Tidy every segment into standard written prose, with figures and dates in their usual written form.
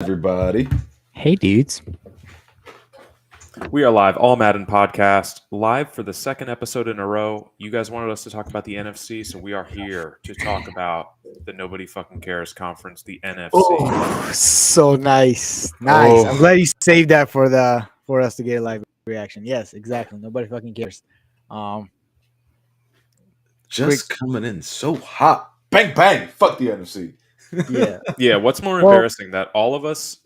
Everybody. Hey, dudes. We are live, all Madden podcast, live for the second episode in a row. You guys wanted us to talk about the NFC, so we are here to talk about the Nobody Fucking Cares conference, the NFC. Oh, so nice. Oh. I'm glad you saved that for us to get a live reaction. Yes, exactly. Nobody fucking cares. Just coming in so hot. Bang, bang. Fuck the NFC. Yeah. Yeah, what's more embarrassing, that all of us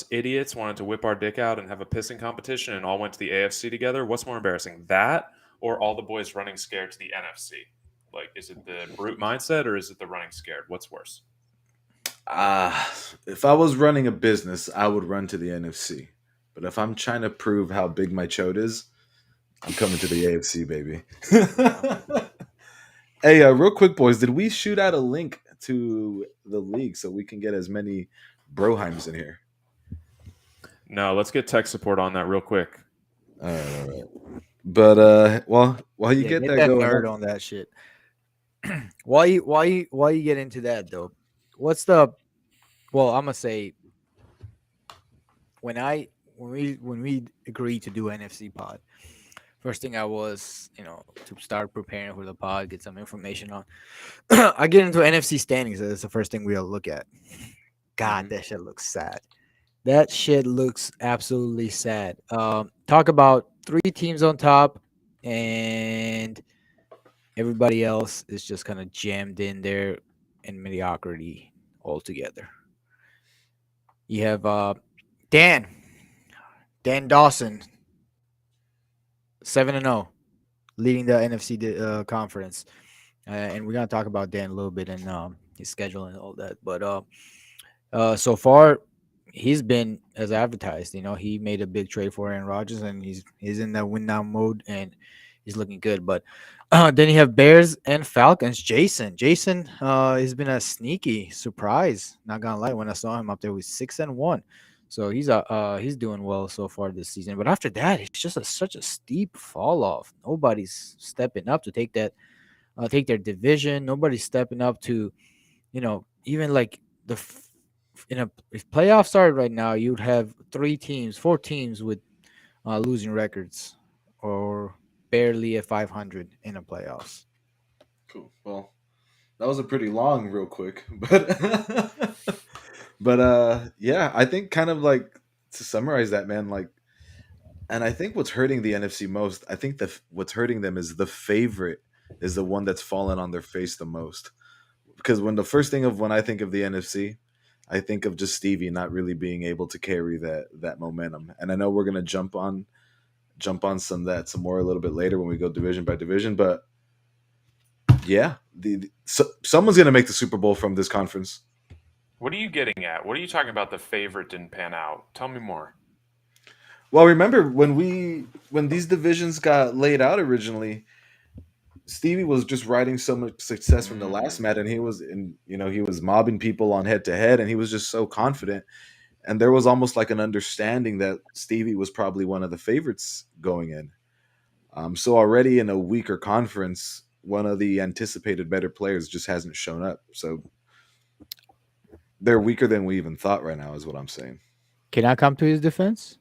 idiots wanted to whip our dick out and have a pissing competition and all went to the AFC together? What's more embarrassing, that or all the boys running scared to the NFC? Like, is it the brute mindset or is it the running scared? What's worse? If I was running a business, I would run to the NFC. But if I'm trying to prove how big my chode is, I'm coming to the AFC, baby. Hey, real quick, boys, did we shoot out a link to the league so we can get as many Broheims in here? No, let's get tech support on that real quick. All right. But while you get that going nerd on that shit. Why you get into that though? What's the? Well, I'm gonna say when we agreed to do NFC pod, first thing I was to start preparing for the pod, get some information on. I get into NFC standings. That's the first thing we'll look at. God, that shit looks sad. That shit looks absolutely sad. Talk about 3 teams on top, and everybody else is just kind of jammed in there in mediocrity altogether. You have Dan Dawson, 7-0, leading the NFC conference, and we're gonna talk about Dan a little bit and his schedule and all that. But so far, he's been as advertised. He made a big trade for Aaron Rodgers, and he's in that win now mode, and he's looking good. But then you have Bears and Falcons. Jason has been a sneaky surprise. Not gonna lie, when I saw him up there with 6-1, so he's doing well so far this season. But after that, it's just such a steep fall off. Nobody's stepping up to take their division. Nobody's stepping up to, even like if playoffs started right now, you'd have 4 teams with losing records or barely at 500 in the playoffs. Cool. Well, that was a pretty long, real quick, but yeah, I think kind of like to summarize that, man. Like, and I think what's hurting the NFC most, I think what's hurting them is the favorite is the one that's fallen on their face the most. Because when I think of the NFC, I think of just Stevie not really being able to carry that momentum. And I know we're gonna jump on some more a little bit later when we go division by division, but yeah, someone's gonna make the Super Bowl from this conference. What are you getting at? What are you talking about? The favorite didn't pan out. Tell me more. Well, remember when these divisions got laid out originally, Stevie was just riding so much success from the last Madden. He was he was mobbing people on head to head, and he was just so confident. And there was almost like an understanding that Stevie was probably one of the favorites going in. So already in a weaker conference, one of the anticipated better players just hasn't shown up. So they're weaker than we even thought right now, is what I'm saying. Can I come to his defense?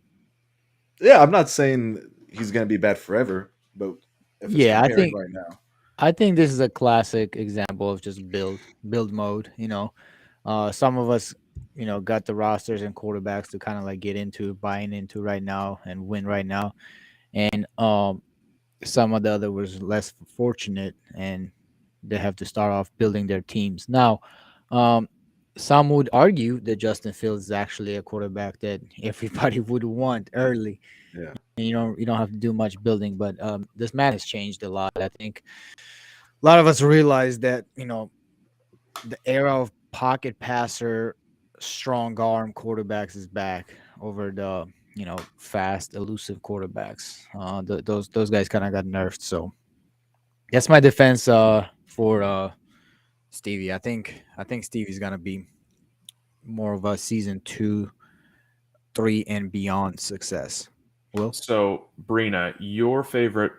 Yeah, I'm not saying he's going to be bad forever, but I think right now, I think this is a classic example of just build mode. Some of us, got the rosters and quarterbacks to kind of like buying into right now and win right now, and some of the other was less fortunate and they have to start off building their teams now. Some would argue that Justin Fields is actually a quarterback that everybody would want early. yeah. And you don't have to do much building, but this man has changed a lot. I think a lot of us realize that the era of pocket passer, strong arm quarterbacks is back over the fast, elusive quarterbacks. Those guys kind of got nerfed. So that's my defense for Stevie. I think Stevie's gonna be more of a season 2, 3, and beyond success. Will? So, Brina, your favorite,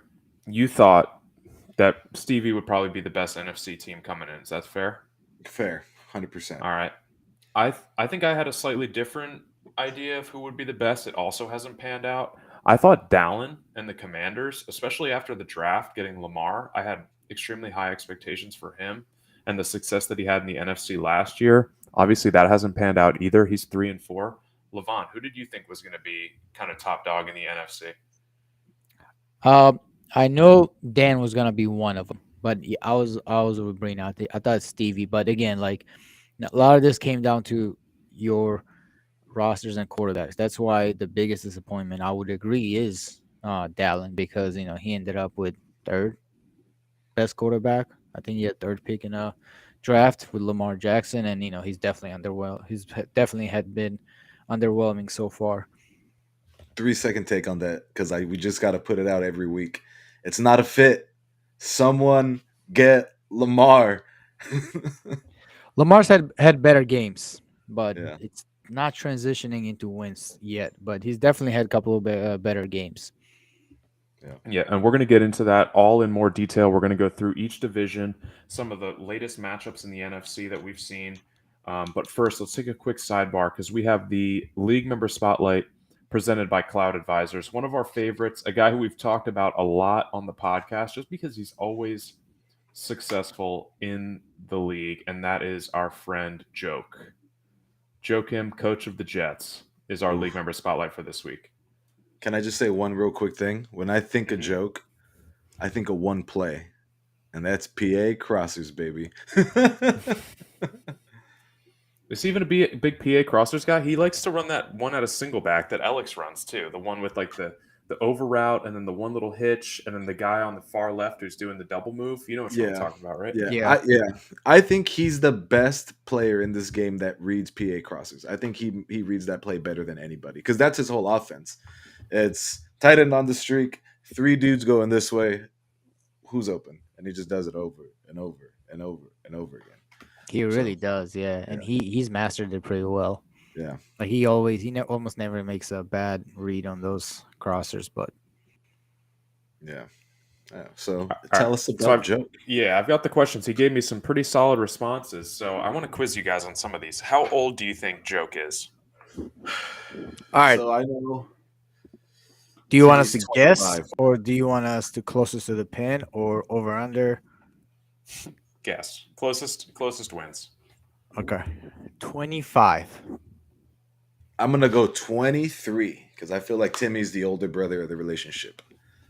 you thought that Stevie would probably be the best NFC team coming in. Is that fair? Fair, 100%. All right. I think I had a slightly different idea of who would be the best. It also hasn't panned out. I thought Dallin and the Commanders, especially after the draft, getting Lamar, I had extremely high expectations for him and the success that he had in the NFC last year. Obviously, that hasn't panned out either. He's 3-4. Levon, who did you think was going to be kind of top dog in the NFC? I know Dan was gonna be one of them, but I was with Brina. I thought Stevie, but again, like a lot of this came down to your rosters and quarterbacks. That's why the biggest disappointment, I would agree, is Dallin, because he ended up with third best quarterback. I think he had third pick in a draft with Lamar Jackson, and he's definitely underwhelmed. Definitely had been underwhelming so far. 3 second take on that because we just got to put it out every week. It's not a fit. Someone get Lamar. Lamar's had better games, but Yeah. it's not transitioning into wins yet. But he's definitely had a couple of better games. Yeah, and we're going to get into that all in more detail. We're going to go through each division, some of the latest matchups in the NFC that we've seen. But first, let's take a quick sidebar because we have the league member spotlight presented by Cloud Advisors. One of our favorites, a guy who we've talked about a lot on the podcast just because he's always successful in the league, and that is our friend Joke. Joakim, coach of the Jets, is our league member spotlight for this week. Can I just say one real quick thing? When I think a Mhm. joke, I think of one play, and that's PA crossers, baby. Is he even a big PA crossers guy? He likes to run that one out of single back that Alex runs too. The one with like the over route and then the one little hitch and then the guy on the far left who's doing the double move. You know what I'm Yeah. talking about, right? Yeah, Yeah. I think he's the best player in this game that reads PA crossers. I think he reads that play better than anybody because that's his whole offense. It's tight end on the streak, three dudes going this way, who's open, and he just does it over and over and over and over again. He So really does, yeah, and he's mastered it pretty well. yeah, Like almost never makes a bad read on those crossers, but yeah. So All tell right. us So about Joe. I've got the questions. He gave me some pretty solid responses. So I want to quiz you guys on some of these. How old do you think Joke is? all right. So I know. Do you want us he's to guess, 25. or do you want us to closest to the pin, or over under? Guess. Closest wins. Okay, 25. I'm gonna go 23 because I feel like Timmy's the older brother of the relationship.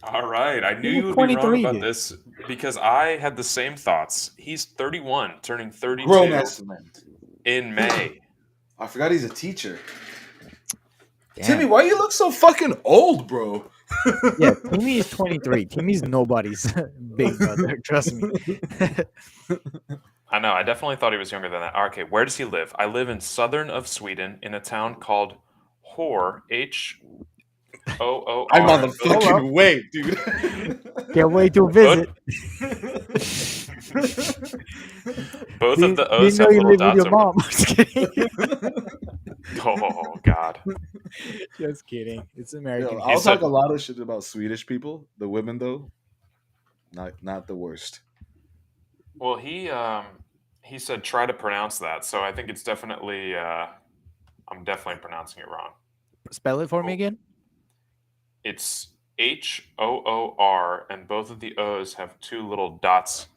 All right. I knew Who you would be wrong 23 about did? this because I had the same thoughts. He's 31, turning 32 Grown ass man. in May. I forgot he's a teacher. Damn. Timmy, why you look so fucking old, bro? Yeah, Timmy is 23. Timmy's nobody's big brother. Trust me. I know. I definitely thought he was younger than that. Okay, where does he live? I live in southern of Sweden in a town called Hor, Hoor. I'm on the Hold fucking way, dude. Can't wait to visit. Both of the Didn't O's know have you little live with dots your over. mom. Just kidding. Oh God. Just kidding. It's American. Yo, I'll said- talk a lot of shit about Swedish people. The women, though, not the worst. Well, he said try to pronounce that, so I think it's definitely I'm definitely pronouncing it wrong. Spell it for me again. It's Hoor, and both of the O's have two little dots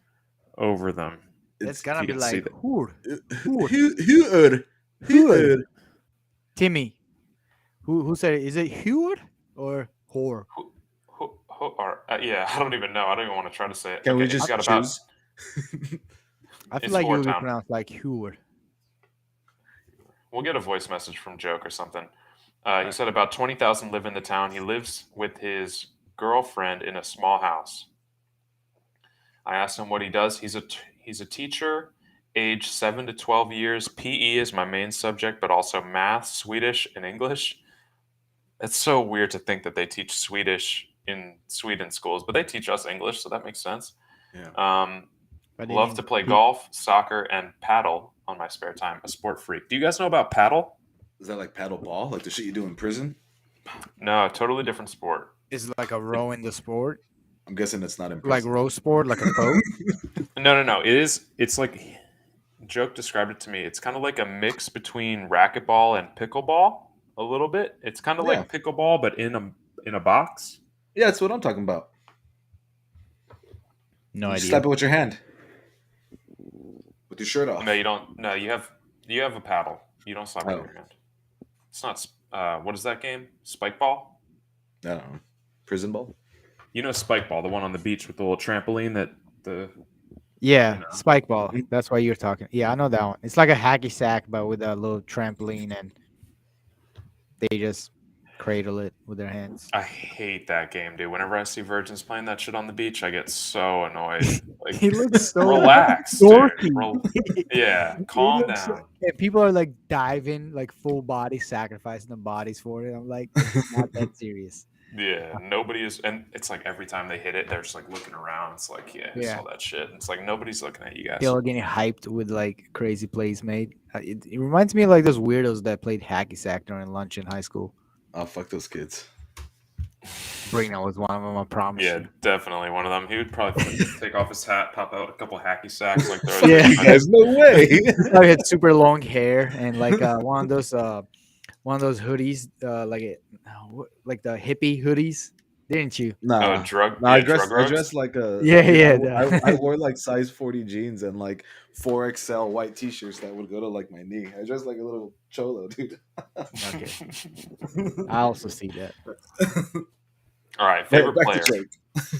over them. It's It's gonna you be can see like that. Hoor. Who? Timmy. Who said it? Is it Hoor or Hor? Yeah, I don't even know. I don't even want to try to say it. Can we it's just got about choose? I feel It's like it would be Hortown. pronounced like Hoor. We'll get a voice message from Joke or something. He said about 20,000 live in the town. He lives with his girlfriend in a small house. I asked him what he does. He's a teacher, age 7 to 12 years. PE is my main subject, but also math, Swedish, and English. It's so weird to think that they teach Swedish in Sweden schools, but they teach us English, so that makes sense. Yeah. But Love to play golf, soccer, and paddle on my spare time. A sport freak. Do you guys know about paddle? Is that like paddle ball, like the shit you do in prison? No, totally different sport. Is like a row in the sport, I'm guessing it's not in like prison. row sport, like a boat. No. It's like Joke described it to me. It's kind of like a mix between racquetball and pickleball a little bit. It's kind of Yeah, like pickleball, but in a box. yeah, that's what I'm talking about. No You just idea. slap it with your hand, with your shirt off. No, you don't. No, you have a paddle. You don't slap it Oh, with your hand. It's not. What is that game? Spike ball. I don't know. Prison ball. You know spike ball, the one on the beach with the little trampoline that the Yeah, you know. spike ball. Mhm. That's why you're talking. Yeah, I know that one. It's like a hacky sack, but with a little trampoline, and they just cradle it with their hands. I hate that game, dude. Whenever I see virgins playing that shit on the beach, I get so annoyed. Like, He looks so relax, dude. dorky. Yeah, He calm looks so- down. and people are like diving, like full body, sacrificing their bodies for it. I'm like, it's not that serious. Yeah, nobody is, and it's like every time they hit it, they're just like looking around. It's like, yeah, I Yeah. saw that shit. It's like nobody's looking at you guys. People are getting hyped with like crazy plays made. It reminds me of like those weirdos that played hacky sack during lunch in high school. Oh, fuck those kids. Brina was one of them, I promise Yeah, you. definitely one of them. He would probably take off his hat, pop out a couple hacky sacks, like throw Yeah. You guys, no way. He had super long hair and like one of those hoodies, like the hippie hoodies, didn't you? Nah, Oh, drug. nah. I Yeah, drug dressed. I rugs. dressed like a. Yeah, dude, yeah. I wore like size 40 jeans and like 4XL white T-shirts that would go to like my knee. I dressed like a little cholo, dude. Okay, I also see that. All right, Hey, favorite back player. to Jake.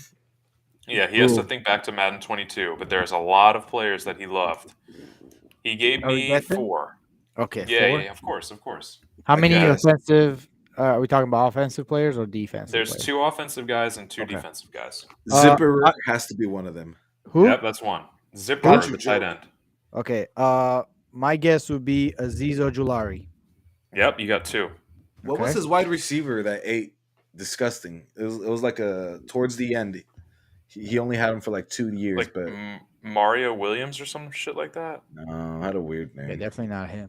Yeah, he has to Ooh. think back to Madden 22, but there's a lot of players that he loved. He gave Oh, you me got them? 4. Okay, Yeah, 4. yeah, of course, of course. How I many guess. offensive? Are we talking about offensive players or defensive There's players? 2 offensive guys and 2 Okay. defensive guys. Zipper I- has to be one of them. Who? Yep, that's one. Zipper, Got you, the tight Joe. end. Okay. My guess would be Aziz Ojulari. Yep, you got 2. What was Okay. his wide receiver that ate? Disgusting. It was like a towards the end. He only had him for like 2 years, Like but Mario Williams or some shit like that. no, had a weird Yeah, name. definitely not him.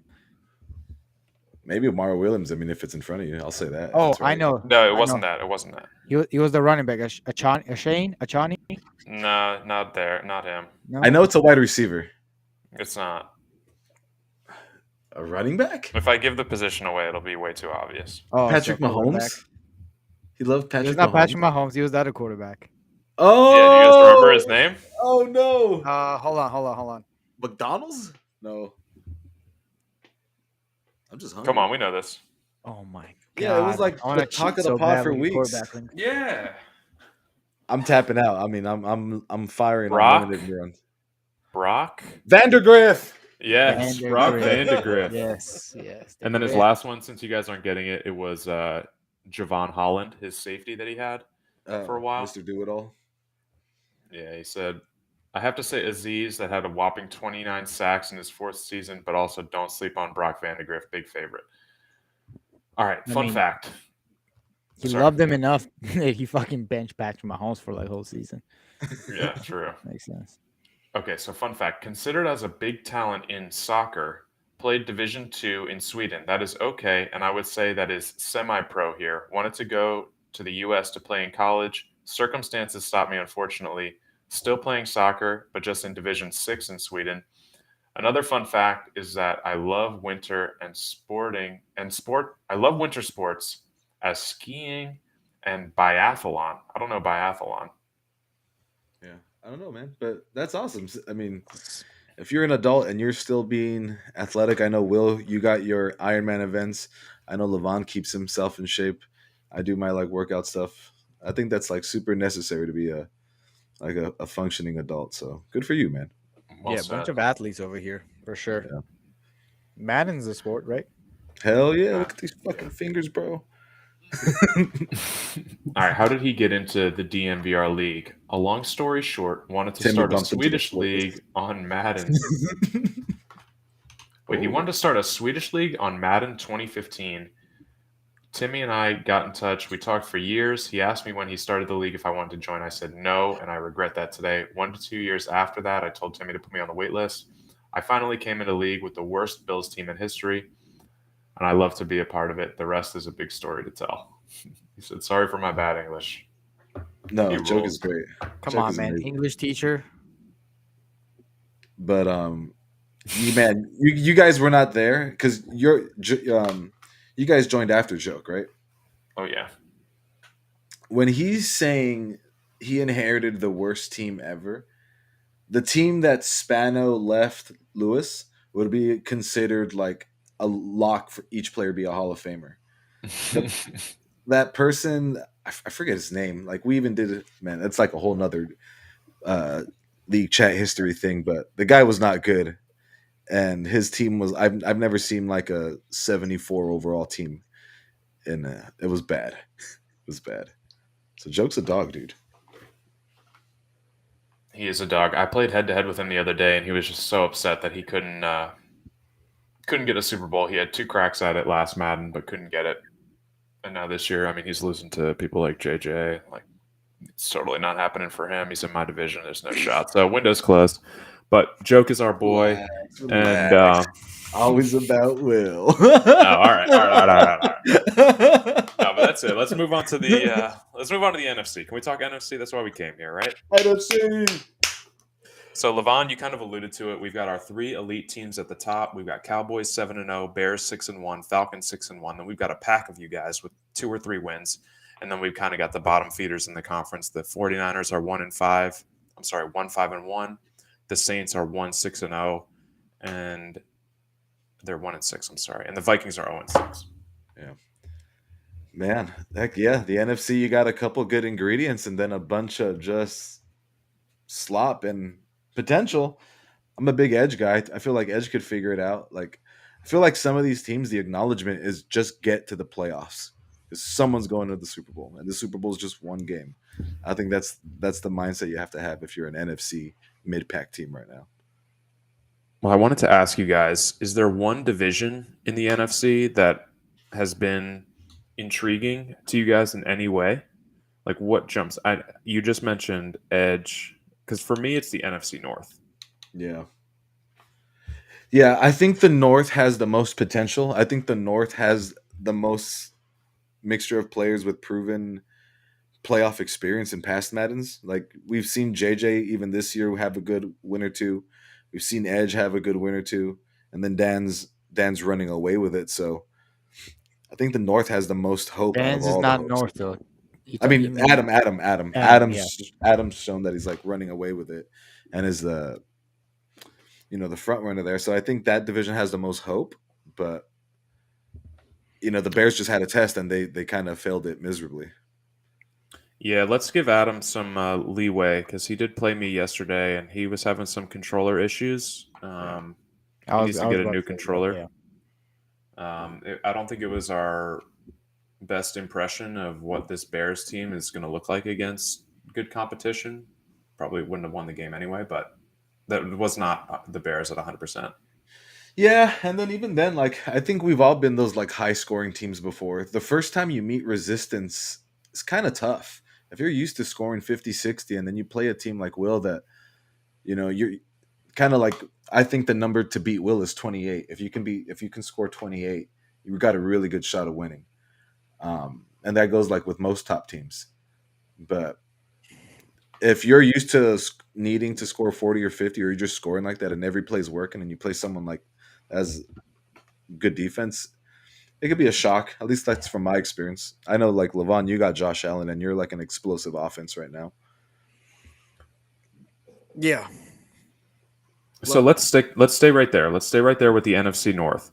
Maybe Mario Williams. I mean, if it's in front of you, I'll say that. if Oh, it's I right. know. No, it I wasn't know. that. It wasn't that. He was the running back. Achani? No, not there. Not him. No. I know it's a wide receiver. It's not. A running back? If I give the position away, it'll be way too obvious. Oh, Patrick so quarterback. Mahomes. He loved He Patrick was not Mahomes. Patrick Mahomes. He was the other quarterback. Oh, Yeah, do you guys remember his name? Oh no, Hold on. McDonald's? No, I'm just hungry. Come on, we know this. Oh my god. Yeah, it was like I wanna the talk cheat of the so pod bad for with your weeks. quarterback link. Yeah. I'm tapping out. I mean, I'm firing Brock? on limited neurons. Brock? Vandergriff. Yes, Vandegrift. Brock Vandegrift. Yes. And then his Yeah. last one, since you guys aren't getting it, it was Javon Holland, his safety that he had. For a while. Mr. Do-It-All. Yeah, he said, I have to say Aziz that had a whopping 29 sacks in his 4th season, but also don't sleep on Brock Vandegrift, big favorite. All right, I fun mean, fact. He Sorry. loved him enough. He fucking benched Patrick Mahomes for like whole season. Yeah, true. Makes sense. Okay, so fun fact. Considered as a big talent in soccer, played Division II in Sweden. That is okay, and I would say that is semi-pro here. Wanted to go to the U.S. to play in college. Circumstances stopped me, unfortunately. Still playing soccer, but just in Division 6 in Sweden. Another fun fact is that I love winter and I love winter sports as skiing and biathlon. I don't know biathlon. Yeah, I don't know, man, but that's awesome. I mean, if you're an adult and you're still being athletic, I know Will, you got your Ironman events. I know Levan keeps himself in shape. I do my like workout stuff. I think that's like super necessary to be a functioning adult. So good for you, man. Well yeah, said. bunch of athletes over here for sure. Yeah. Madden's a sport, right? Hell yeah! Look at these fucking fingers, bro. All right, how did he get into the DNVR league? A long story short, wanted to Timmy start a bumped into the Swedish league on Madden. Wait, he wanted to start a Swedish league on Madden 2015. Timmy and I got in touch. We talked for years. He asked me when he started the league if I wanted to join. I said no, and I regret that today. 1 to 2 years after that, I told Timmy to put me on the wait list. I finally came into league with the worst Bills team in history, and I love to be a part of it. The rest is a big story to tell. He said, sorry for my bad English. No, He joke rules. is great. Come Joke on, is man. amazing. English teacher. But Man, you guys were not there because you guys joined after joke, right? Oh yeah. When he's saying he inherited the worst team ever, the team that Spano left Lewis would be considered like a lock for each player to be a Hall of Famer. The that person, I forget his name. Like we even did it, man. That's like a whole nother uh, league chat history thing. But the guy was not good, and his team was. I've never seen like a 74 overall team, and it was bad. It was bad. So joke's a dog, dude. He is a dog. I played head to head with him the other day, and he was just so upset that he couldn't get a Super Bowl. He had 2 cracks at it last Madden, but couldn't get it. And now this year, I mean, he's losing to people like JJ. Like, it's totally not happening for him. He's in my division. There's no shot. So window's closed. But Joke is our boy, Relax, and relax. Always about Will. oh, all right. No, but that's it. Let's move on to the NFC. Can we talk NFC? That's why we came here, right? NFC. So, Levan, you kind of alluded to it. We've got our 3 elite teams at the top. We've got Cowboys 7-0, Bears 6-1, Falcons 6-1. Then we've got a pack of you guys with 2 or 3 wins. And then we've kind of got the bottom feeders in the conference. The 49ers are 1-5. I'm sorry, 1-5-1. The Saints are 1-6-0. And they're 1-6. I'm sorry. And the Vikings are 0-6. Yeah. Man, heck yeah. The NFC, you got a couple good ingredients and then a bunch of just slop and potential. I'm a big Edge guy. I feel like Edge could figure it out. Like, I feel like some of these teams, the acknowledgement is just get to the playoffs because someone's going to the Super Bowl, and the Super Bowl is just one game. I think that's the mindset you have to have if you're an NFC mid pack team right now. Well, I wanted to ask you guys, is there one division in the NFC that has been intriguing to you guys in any way? Like what jumps? You just mentioned Edge, because for me, it's the NFC North. Yeah. Yeah, I think the North has the most potential. I think the North has the most mixture of players with proven playoff experience in past Maddens. Like we've seen JJ even this year have a good win or two. We've seen Edge have a good win or two, and then Dan's running away with it. So I think the North has the most hope out of Dan's is all the not hopes. North though. I You mean, mean Adam, Yeah. Adam's shown that he's like running away with it, and is the the front runner there. So I think that division has the most hope, but the Bears just had a test and they kind of failed it miserably. Yeah, let's give Adam some leeway because he did play me yesterday, and he was having some controller issues. He needs to get a about new to say that, controller. yeah. I don't think it was our best impression of what this Bears team is going to look like against good competition. Probably wouldn't have won the game anyway, but that was not the Bears at 100%. Yeah, and then even then, like I think we've all been those like high scoring teams before. The first time you meet resistance, it's kind of tough. If you're used to scoring 50, 60, and then you play a team like Will that, you're kind of like I think the number to beat Will is 28. If you can score 28, you've got a really good shot of winning. And that goes like with most top teams. But if you're used to needing to score 40 or 50, or you're just scoring like that and every play's working and you play someone like as good defense, it could be a shock. At least that's from my experience. I know like Levan, you got Josh Allen and you're like an explosive offense right now. Yeah. So let's stay right there. Let's stay right there with the NFC North.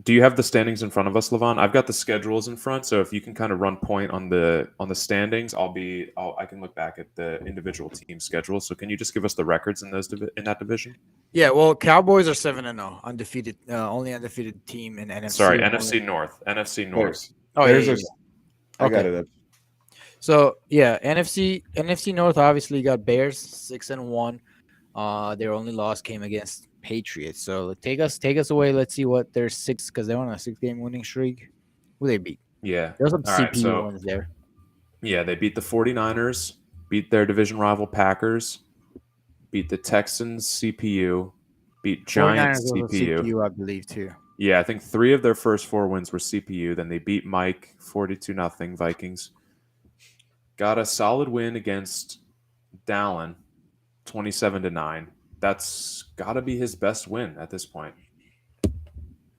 Do you have the standings in front of us, Levan? I've got the schedules in front, so if you can kind of run point on the standings, I can look back at the individual team schedules. So can you just give us the records in that division? Yeah, well, Cowboys are 7-0, undefeated, only undefeated team in NFC. Sorry, NFC North. NFC North. Bears. Oh, Bears yeah. I got it up. So yeah, NFC North obviously got Bears 6-1. Their only loss came against Patriots. So take us away. Let's see what their 6 because they're on a 6-game winning streak. Who they beat? Yeah. There's some All right, CPU so ones there. yeah, they beat the 49ers, beat their division rival Packers, beat the Texans CPU, beat 49ers Giants was a CPU. CPU, I believe, too. Yeah, I think 3 of their first 4 wins were CPU. Then they beat Mike 42-0 Vikings. Got a solid win against Dallin 27-9. that's got to be his best win at this point.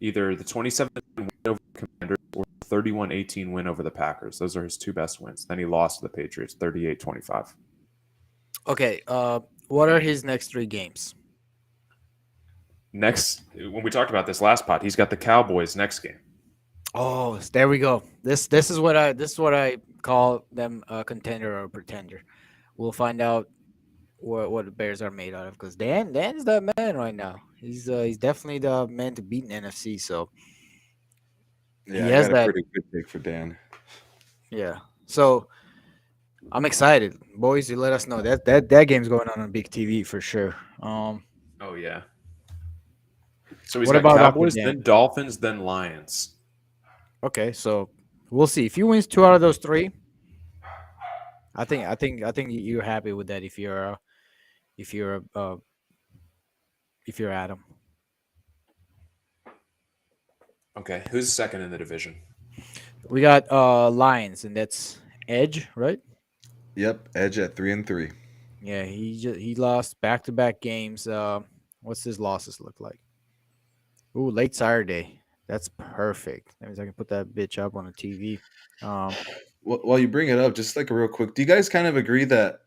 Either the 27 win over the Commanders or the 31-18 win over the Packers. Those are his two best wins. Then he lost to the Patriots 38-25. Okay. What are his next 3 games? Next, when we talked about this last pot, he's got the Cowboys next game. Oh, there we go. This is what I call them a contender or a pretender. We'll find out what the Bears are made out of, because Dan's that man right now. He's definitely the man to beat in NFC. So Yeah, he I has got a that. pretty good pick for Dan. Yeah. So I'm excited, boys. You let us know that game's going on big TV for sure. Oh, yeah. So he's What got about Dr. Cowboys, Dan? then Dolphins, then Lions. Okay, so we'll see if he wins 2 out of those 3. I think you're happy with that if you're Adam. Okay, who's second in the division? We got Lions, and that's Edge, right? Yep, Edge at 3-3. Yeah, he lost back-to-back games. What's his losses look like? Ooh, late Saturday. That's perfect. That means I can put that bitch up on the TV. While you bring it up, just like a real quick, do you guys kind of agree that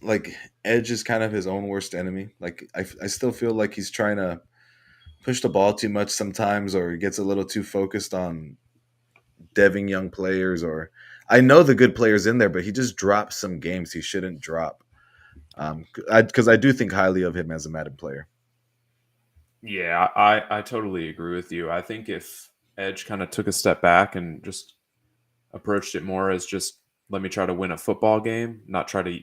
like Edge is kind of his own worst enemy? Like I still feel like he's trying to push the ball too much sometimes, or he gets a little too focused on deving young players. Or I know the good players in there, but he just drops some games he shouldn't drop. Because I do think highly of him as a Madden player. Yeah, I totally agree with you. I think if Edge kind of took a step back and just approached it more as just let me try to win a football game, not try to,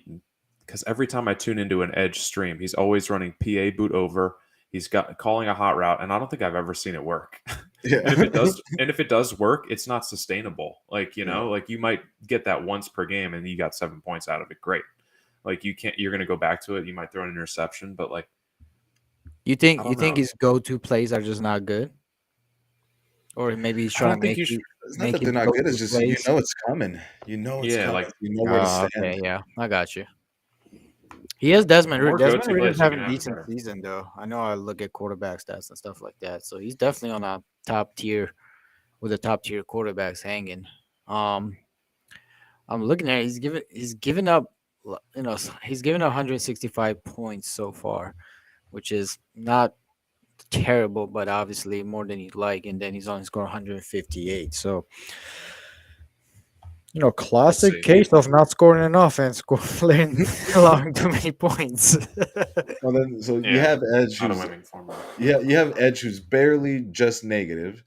because every time I tune into an Edge stream, he's always running PA boot over. He's got calling a hot route, and I don't think I've ever seen it work. Yeah. and if it does work, it's not sustainable. Like, like you might get that once per game and you got 7 points out of it. Great. Like you're going to go back to it. You might throw an interception, but like, you I think don't know. his go-to plays are just not good, or maybe he's I trying don't to think make you should. you It's not make that his they're not good. go-to It's just plays? it's coming. It's Yeah, coming. like You know where to stand. Okay, yeah, I got you. He has Desmond the more Reed. Desmond go-to Reed is plays you having can a have, the decent better. season, though. I know I look at quarterback stats and stuff like that, so he's definitely on a top tier with the top tier quarterbacks hanging. I'm looking at it, he's given up, he's given up 165 points so far, which is not terrible, but obviously more than he'd like. And then he's only scored 158. So, classic see. case of not scoring enough and allowing too many points. Well, then, so you Yeah, have Edge, not a who's winning formula. you have Edge, who's barely just negative,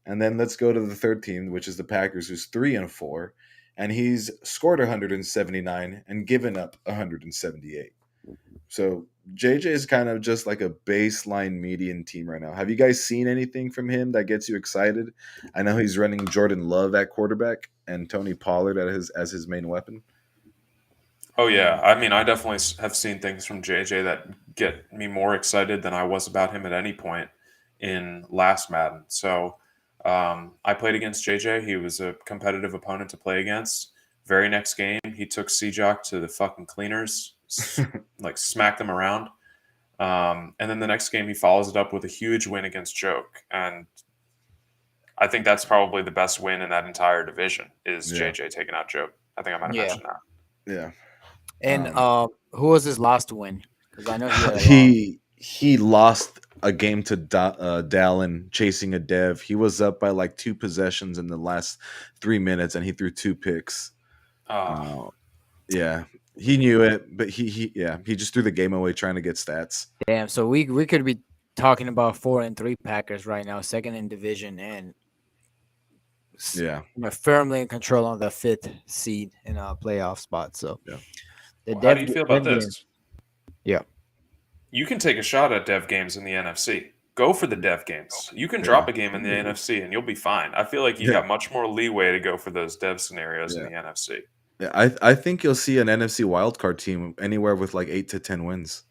and then let's go to the third team, which is the Packers, who's 3-4, and he's scored 179 and given up 178. So JJ is kind of just like a baseline median team right now. Have you guys seen anything from him that gets you excited? I know he's running Jordan Love at quarterback and Tony Pollard as his main weapon. Oh yeah, I mean, I definitely have seen things from JJ that get me more excited than I was about him at any point in last Madden. So I played against JJ. He was a competitive opponent to play against. Very next game, he took Jock to the fucking cleaners, like smacked them around. And then the next game, he follows it up with a huge win against Joke, and I think that's probably the best win in that entire division is Yeah. JJ taking out Joke. I think I might have Yeah. mentioned that. Yeah. And who was his last win? Because I know he had a He lost a game to Dallin chasing a dev. He was up by like 2 possessions in the last 3 minutes, and he threw 2 picks. Yeah, he knew it, but he just threw the game away trying to get stats. Damn. So we could be talking about 4-3 Packers right now, second in division, and Yeah, firmly in control on the 5th seed in a playoff spot. So yeah. How do you feel about this? Yeah. You can take a shot at dev games in the NFC. Go for the dev games. You can drop a game in the NFC and you'll be fine. I feel like you got much more leeway to go for those dev scenarios in the NFC. Yeah, I think you'll see an NFC wildcard team anywhere with like 8 to 10 wins.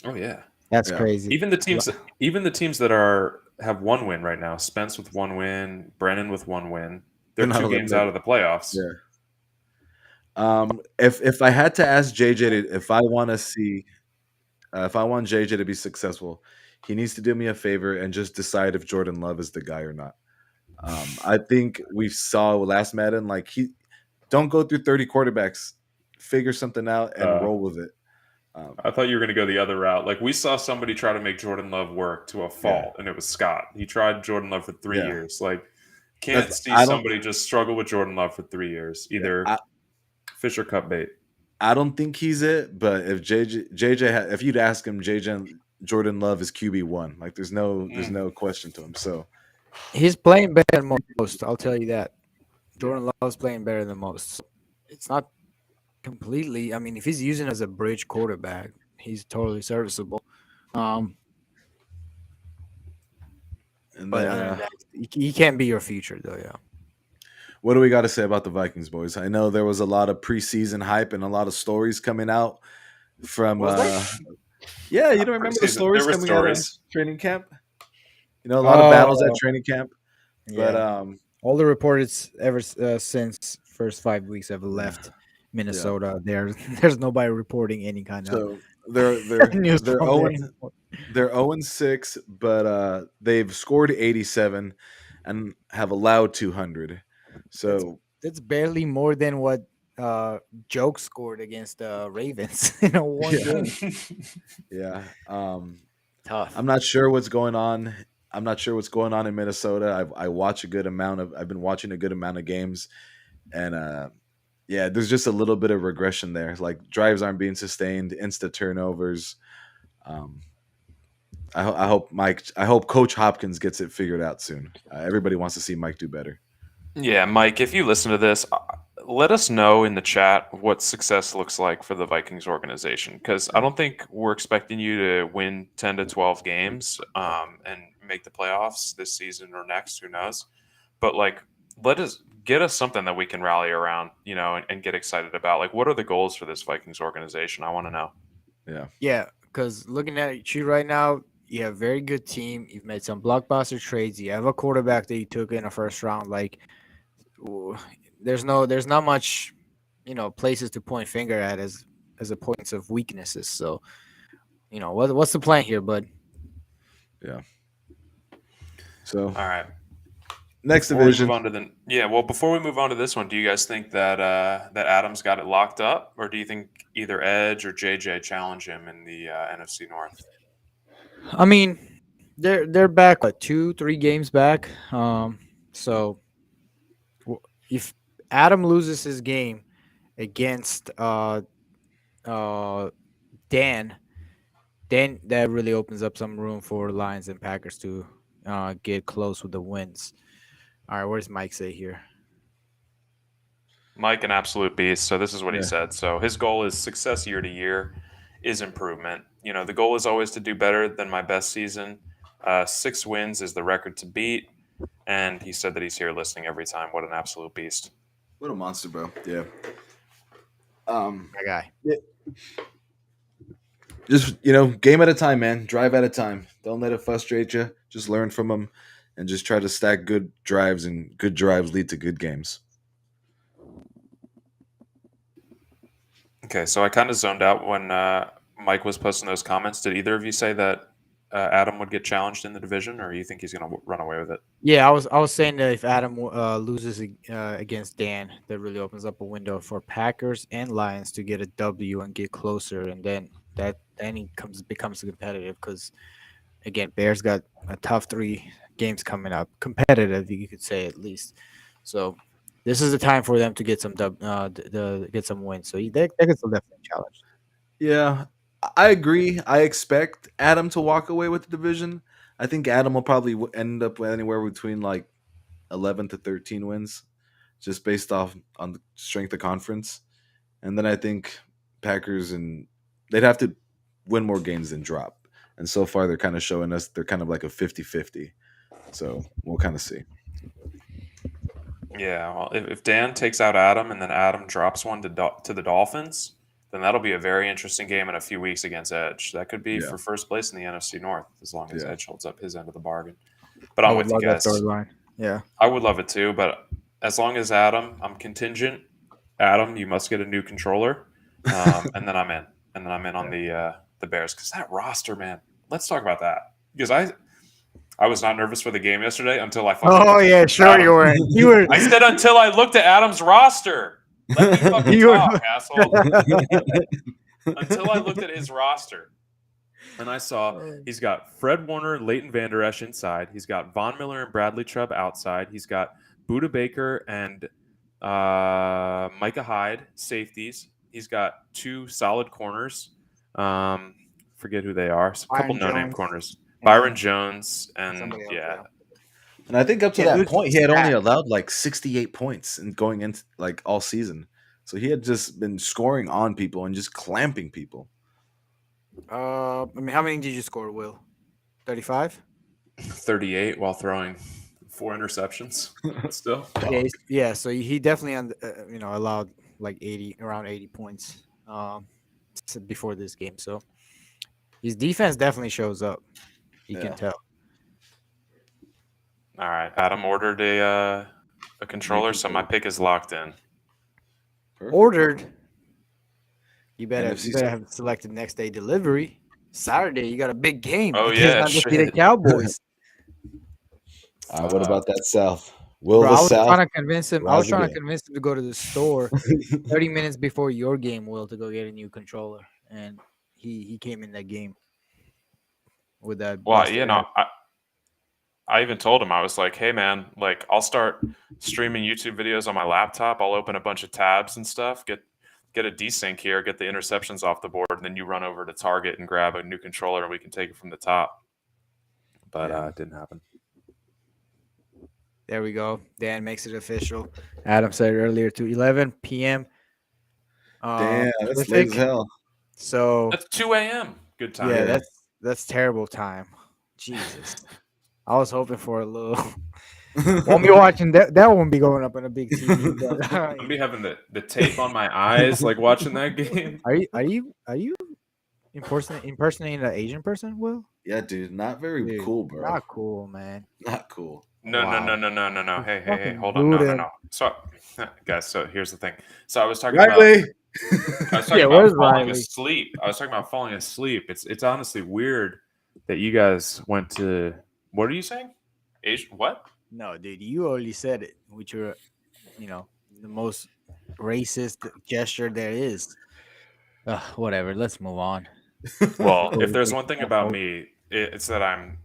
Oh yeah, that's crazy. Even the teams that have 1 win right now. Spence with 1 win, Brennan with 1 win. They're 2 games out of the playoffs. Yeah. If I had to ask JJ if I want to see If I want JJ to be successful, he needs to do me a favor and just decide if Jordan Love is the guy or not. I think we saw last Madden, like he don't go through 30 quarterbacks, figure something out and Uh, roll with it. Um, I thought you were going to go the other route. Like we saw somebody try to make Jordan Love work to a yeah, fault, and it was Scott. He tried Jordan Love for 3 years. Like can't that's see I don't somebody just struggle with Jordan Love for 3 years. yeah, Either fish or cut bait. I don't think he's it. But if if you'd ask him, JJ Jordan Love is QB1. Like there's Mm. no question to him. So He's playing better than most. I'll tell you that. Jordan Love's playing better than most. So it's not completely. I mean, if he's using as a bridge quarterback, he's totally serviceable. Um, and but then other than that, he can't be your future though. Yeah. what do we got to say about the Vikings boys? I know there was a lot of preseason hype and a lot of stories coming out from Was there? yeah, you don't remember the Preseason. There stories were coming out of stories. training camp? You know, a lot of battles at Oh, training camp. But yeah. All the reports since first 5 weeks have yeah, left yeah. Minnesota. There's nobody reporting any kind of So news they're from there Owen anymore. they're 0-6, but they've scored 87 and have allowed 200. That's So that's barely more than what Joke scored against the Ravens in a one yeah, game. yeah. Tough. I'm not sure what's going on. I'm not sure what's going on in Minnesota. I watch a good amount of. I've been watching a good amount of games, and yeah, there's just a little bit of regression there. Like drives aren't being sustained, insta turnovers. Um, I hope Mike. I hope Coach Hopkins gets it figured out soon. Everybody wants to see Mike do better. Yeah, Mike, if you listen to this, let us know in the chat what success looks like for the Vikings organization. Because I Yeah. don't think we're expecting you to win 10 to 12 games and make the playoffs this season or next. Who knows? But like, let us get us something that we can rally around, and get excited about. Like, what are the goals for this Vikings organization? I want to know. Yeah. Yeah, because looking at you right now, you have a very good team. You've made some blockbuster trades. You have a quarterback that you took in the first round. Like, ooh, there's not much, places to point finger at as a points of weaknesses. So, what's the plan here, bud? Yeah. So All right. next Before we move division. on to before we move on to this one, do you guys think that that Adams got it locked up, or do you think either Edge or JJ challenge him in the NFC North? I mean, they're back what 2-3 games back. So if Adam loses his game against uh Dan, then that really opens up some room for Lions and Packers to get close with the wins. All right, what does Mike say here? Mike, an absolute beast. So this is what he Yeah. said. So his goal is success year to year, is improvement. The goal is always to do better than my best season. 6 wins is the record to beat, and he said that he's here listening every time. What an absolute beast! What a monster, bro. Yeah. My guy. Yeah, just game at a time, man. Drive at a time. Don't let it frustrate you. Just learn from them, and just try to stack good drives, and good drives lead to good games. Okay, so I kind of zoned out when Mike was posting those comments. Did either of you say that Adam would get challenged in the division, or you think he's going to run away with it? Yeah, I was saying that if Adam loses against Dan, that really opens up a window for Packers and Lions to get a W and get closer, and then he becomes competitive because again, Bears got a tough 3 games coming up, competitive you could say at least. So this is the time for them to get some get some wins. So they can still definitely challenge. Yeah, I agree. I expect Adam to walk away with the division. I think Adam will probably end up with anywhere between like 11 to 13 wins, just based off on the strength of conference. And then I think Packers and they'd have to win more games than drop. And so far, they're kind of showing us they're kind of like a 50-50. So we'll kind of see. Yeah, well, if Dan takes out Adam and then Adam drops one to the Dolphins, then that'll be a very interesting game in a few weeks against Edge. That could be Yeah. for first place in the NFC North as long as Yeah. Edge holds up his end of the bargain. But I I'm would with you love that guys. storyline. Yeah. I would love it too, but as long as I'm contingent. Adam, you must get a new controller, and then I'm in. And then I'm in on the Bears because that roster, man. Let's talk about that because I was not nervous for the game yesterday until I fucking. Oh yeah, sure you were. You were. I said until I looked at Adam's roster. Let me fucking You were- talk, asshole. Until I looked at his roster. And I saw he's got Fred Warner, Leighton Vander Esch inside. He's got Von Miller and Bradley Chubb outside. He's got Buda Baker and Micah Hyde safeties. He's got 2 solid corners. Forget who they are. A couple Byron no-name Jones. corners. Byron Jones and Somebody else, yeah. And I think up to Yeah, that dude, point, he had only stacked. allowed like 68 points and going into like all season. So he had just been scoring on people and just clamping people. I mean, how many did you score, Will? 35. 38 while throwing 4 interceptions. Still, Yeah. So he definitely allowed like 80, around 80 points before this game. So his defense definitely shows up. You can tell. all right. Adam ordered a controller, so my pick is locked in. Perfect. Ordered. You better NFC have selected next day delivery. Saturday, you got a big game. Oh, against yeah, undefeated shit. Cowboys. What about that South? Will Bro, the I was South? trying to convince him. I was rise trying to again? convince him to go to the store 30 minutes before your game, Will, to go get a new controller, and he came in that game with that. Well, busted you know, head. I even told him, I was like, hey, man, like, I'll start streaming YouTube videos on my laptop. I'll open a bunch of tabs and stuff, get a desync here, get the interceptions off the board, and then you run over to Target and grab a new controller, and we can take it from the top. But it didn't happen. There we go. Dan makes it official. Adam said earlier to 11 p.m. Damn, that's Pacific. late as hell. So That's 2 a.m. Good time. yeah, that's terrible time. Jesus, I was hoping for a little. Won't be watching that. That won't be going up on a big TV. But, I'm be having the tape on my eyes, like watching that game. Are you impersonating an Asian person? Will? Yeah, dude, not very Dude, cool, bro. Not cool, man. Not cool. No. Hey, fucking hold on. Buddha. No. So, guys, so here's the thing. So I was talking Riley. about where's falling Riley? asleep. I was talking about falling asleep. It's honestly weird that you guys went to. What are you saying? Asian? What? No, dude, you already said it, which are, the most racist gesture there is. Whatever. Let's move on. Well, if there's one thing about me, it's that I'm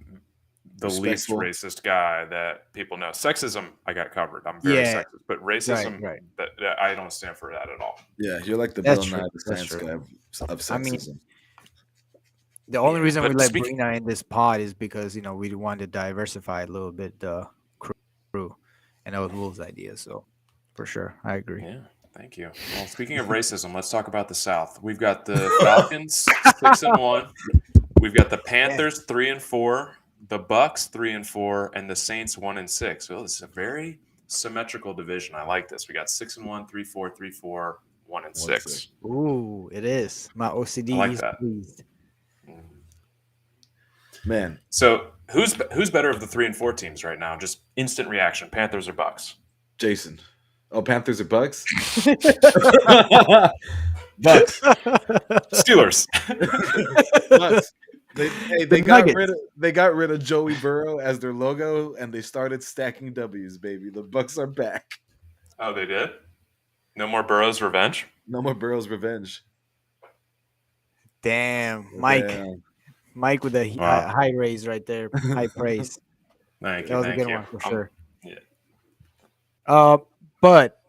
the Respectful. least racist guy that people know. Sexism, I got covered. I'm very Yeah. sexist, but racism, Right. That I don't stand for that at all. Yeah, you're like the That's Bill true. Nye the That's Science true. guy of I mean, sexism. The only reason we but let speaking- Brina in this pod is because we wanted to diversify a little bit the crew, and that was Will's idea. So, for sure, I agree. Yeah, thank you. Well, speaking of racism, let's talk about the South. We've got the Falcons 6-1. We've got the Panthers 3-4, the Bucks 3-4, and the Saints 1-6. Well, this is a very symmetrical division. I like this. We got 6-1, 3-4, 3-4, 1-6. Ooh, it is. My OCD I like is that. pleased. Man, So who's better of the 3 and 4 teams right now? Just instant reaction: Panthers or Bucks? Jason. Oh, Panthers or Bucks? Bucks. Steelers. Bucks. They got rid of Joey Burrow as their logo, and they started stacking W's. Baby, the Bucks are back. Oh, they did. No more Burrow's revenge. No more Burrow's revenge. Damn, Mike. Damn. Mike with a Wow. high raise right there. High praise. Thank That you. was a Thank good you. one for sure. Yeah. But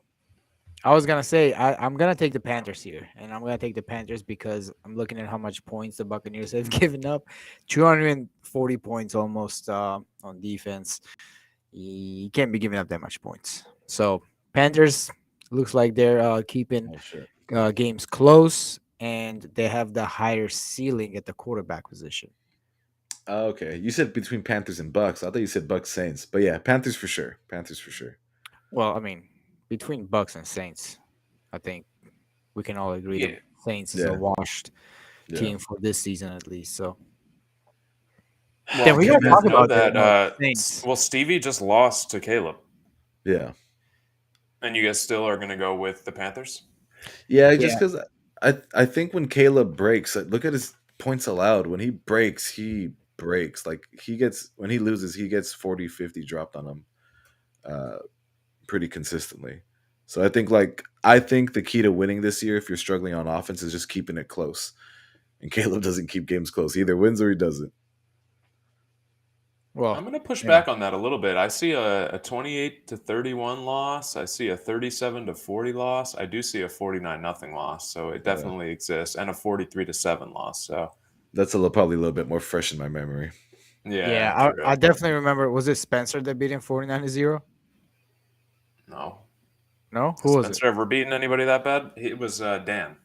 I was gonna say I'm gonna take the Panthers here, and I'm gonna take the Panthers because I'm looking at how much points the Buccaneers have given up, 240 points almost on defense. You can't be giving up that much points. So Panthers looks like they're keeping Oh, shit. games close, and they have the higher ceiling at the quarterback position. Oh, okay. You said between Panthers and Bucks. I thought you said Bucks Saints. But yeah, Panthers for sure. Panthers for sure. Well, I mean, between Bucks and Saints, I think we can all agree Yeah. that Saints is Yeah. a washed Yeah. team for this season at least. So Well, Then we gotta you guys talk know about that. the Saints. Well, Stevie just lost to Caleb, Yeah. and you guys still are going to go with the Panthers. Yeah, just because I think when Caleb breaks, look at his points allowed. When he breaks, he breaks. Like he gets when he loses, he gets 40, 50 dropped on him uh, pretty consistently. So I think the key to winning this year, if you're struggling on offense, is just keeping it close. And Caleb doesn't keep games close. He either wins or he doesn't. Well, I'm going to push yeah. back on that a little bit. I see a 28-31 loss. I see a 37-40 loss. I do see a 49-0 loss. So it Yeah. definitely exists, and a 43-7 loss. So That's probably a little bit more fresh in my memory. yeah, Yeah, true. I definitely remember. Was it Spencer that beat him 49-0? No, No, who has was it? Spencer ever beaten anybody that bad? It was Dan.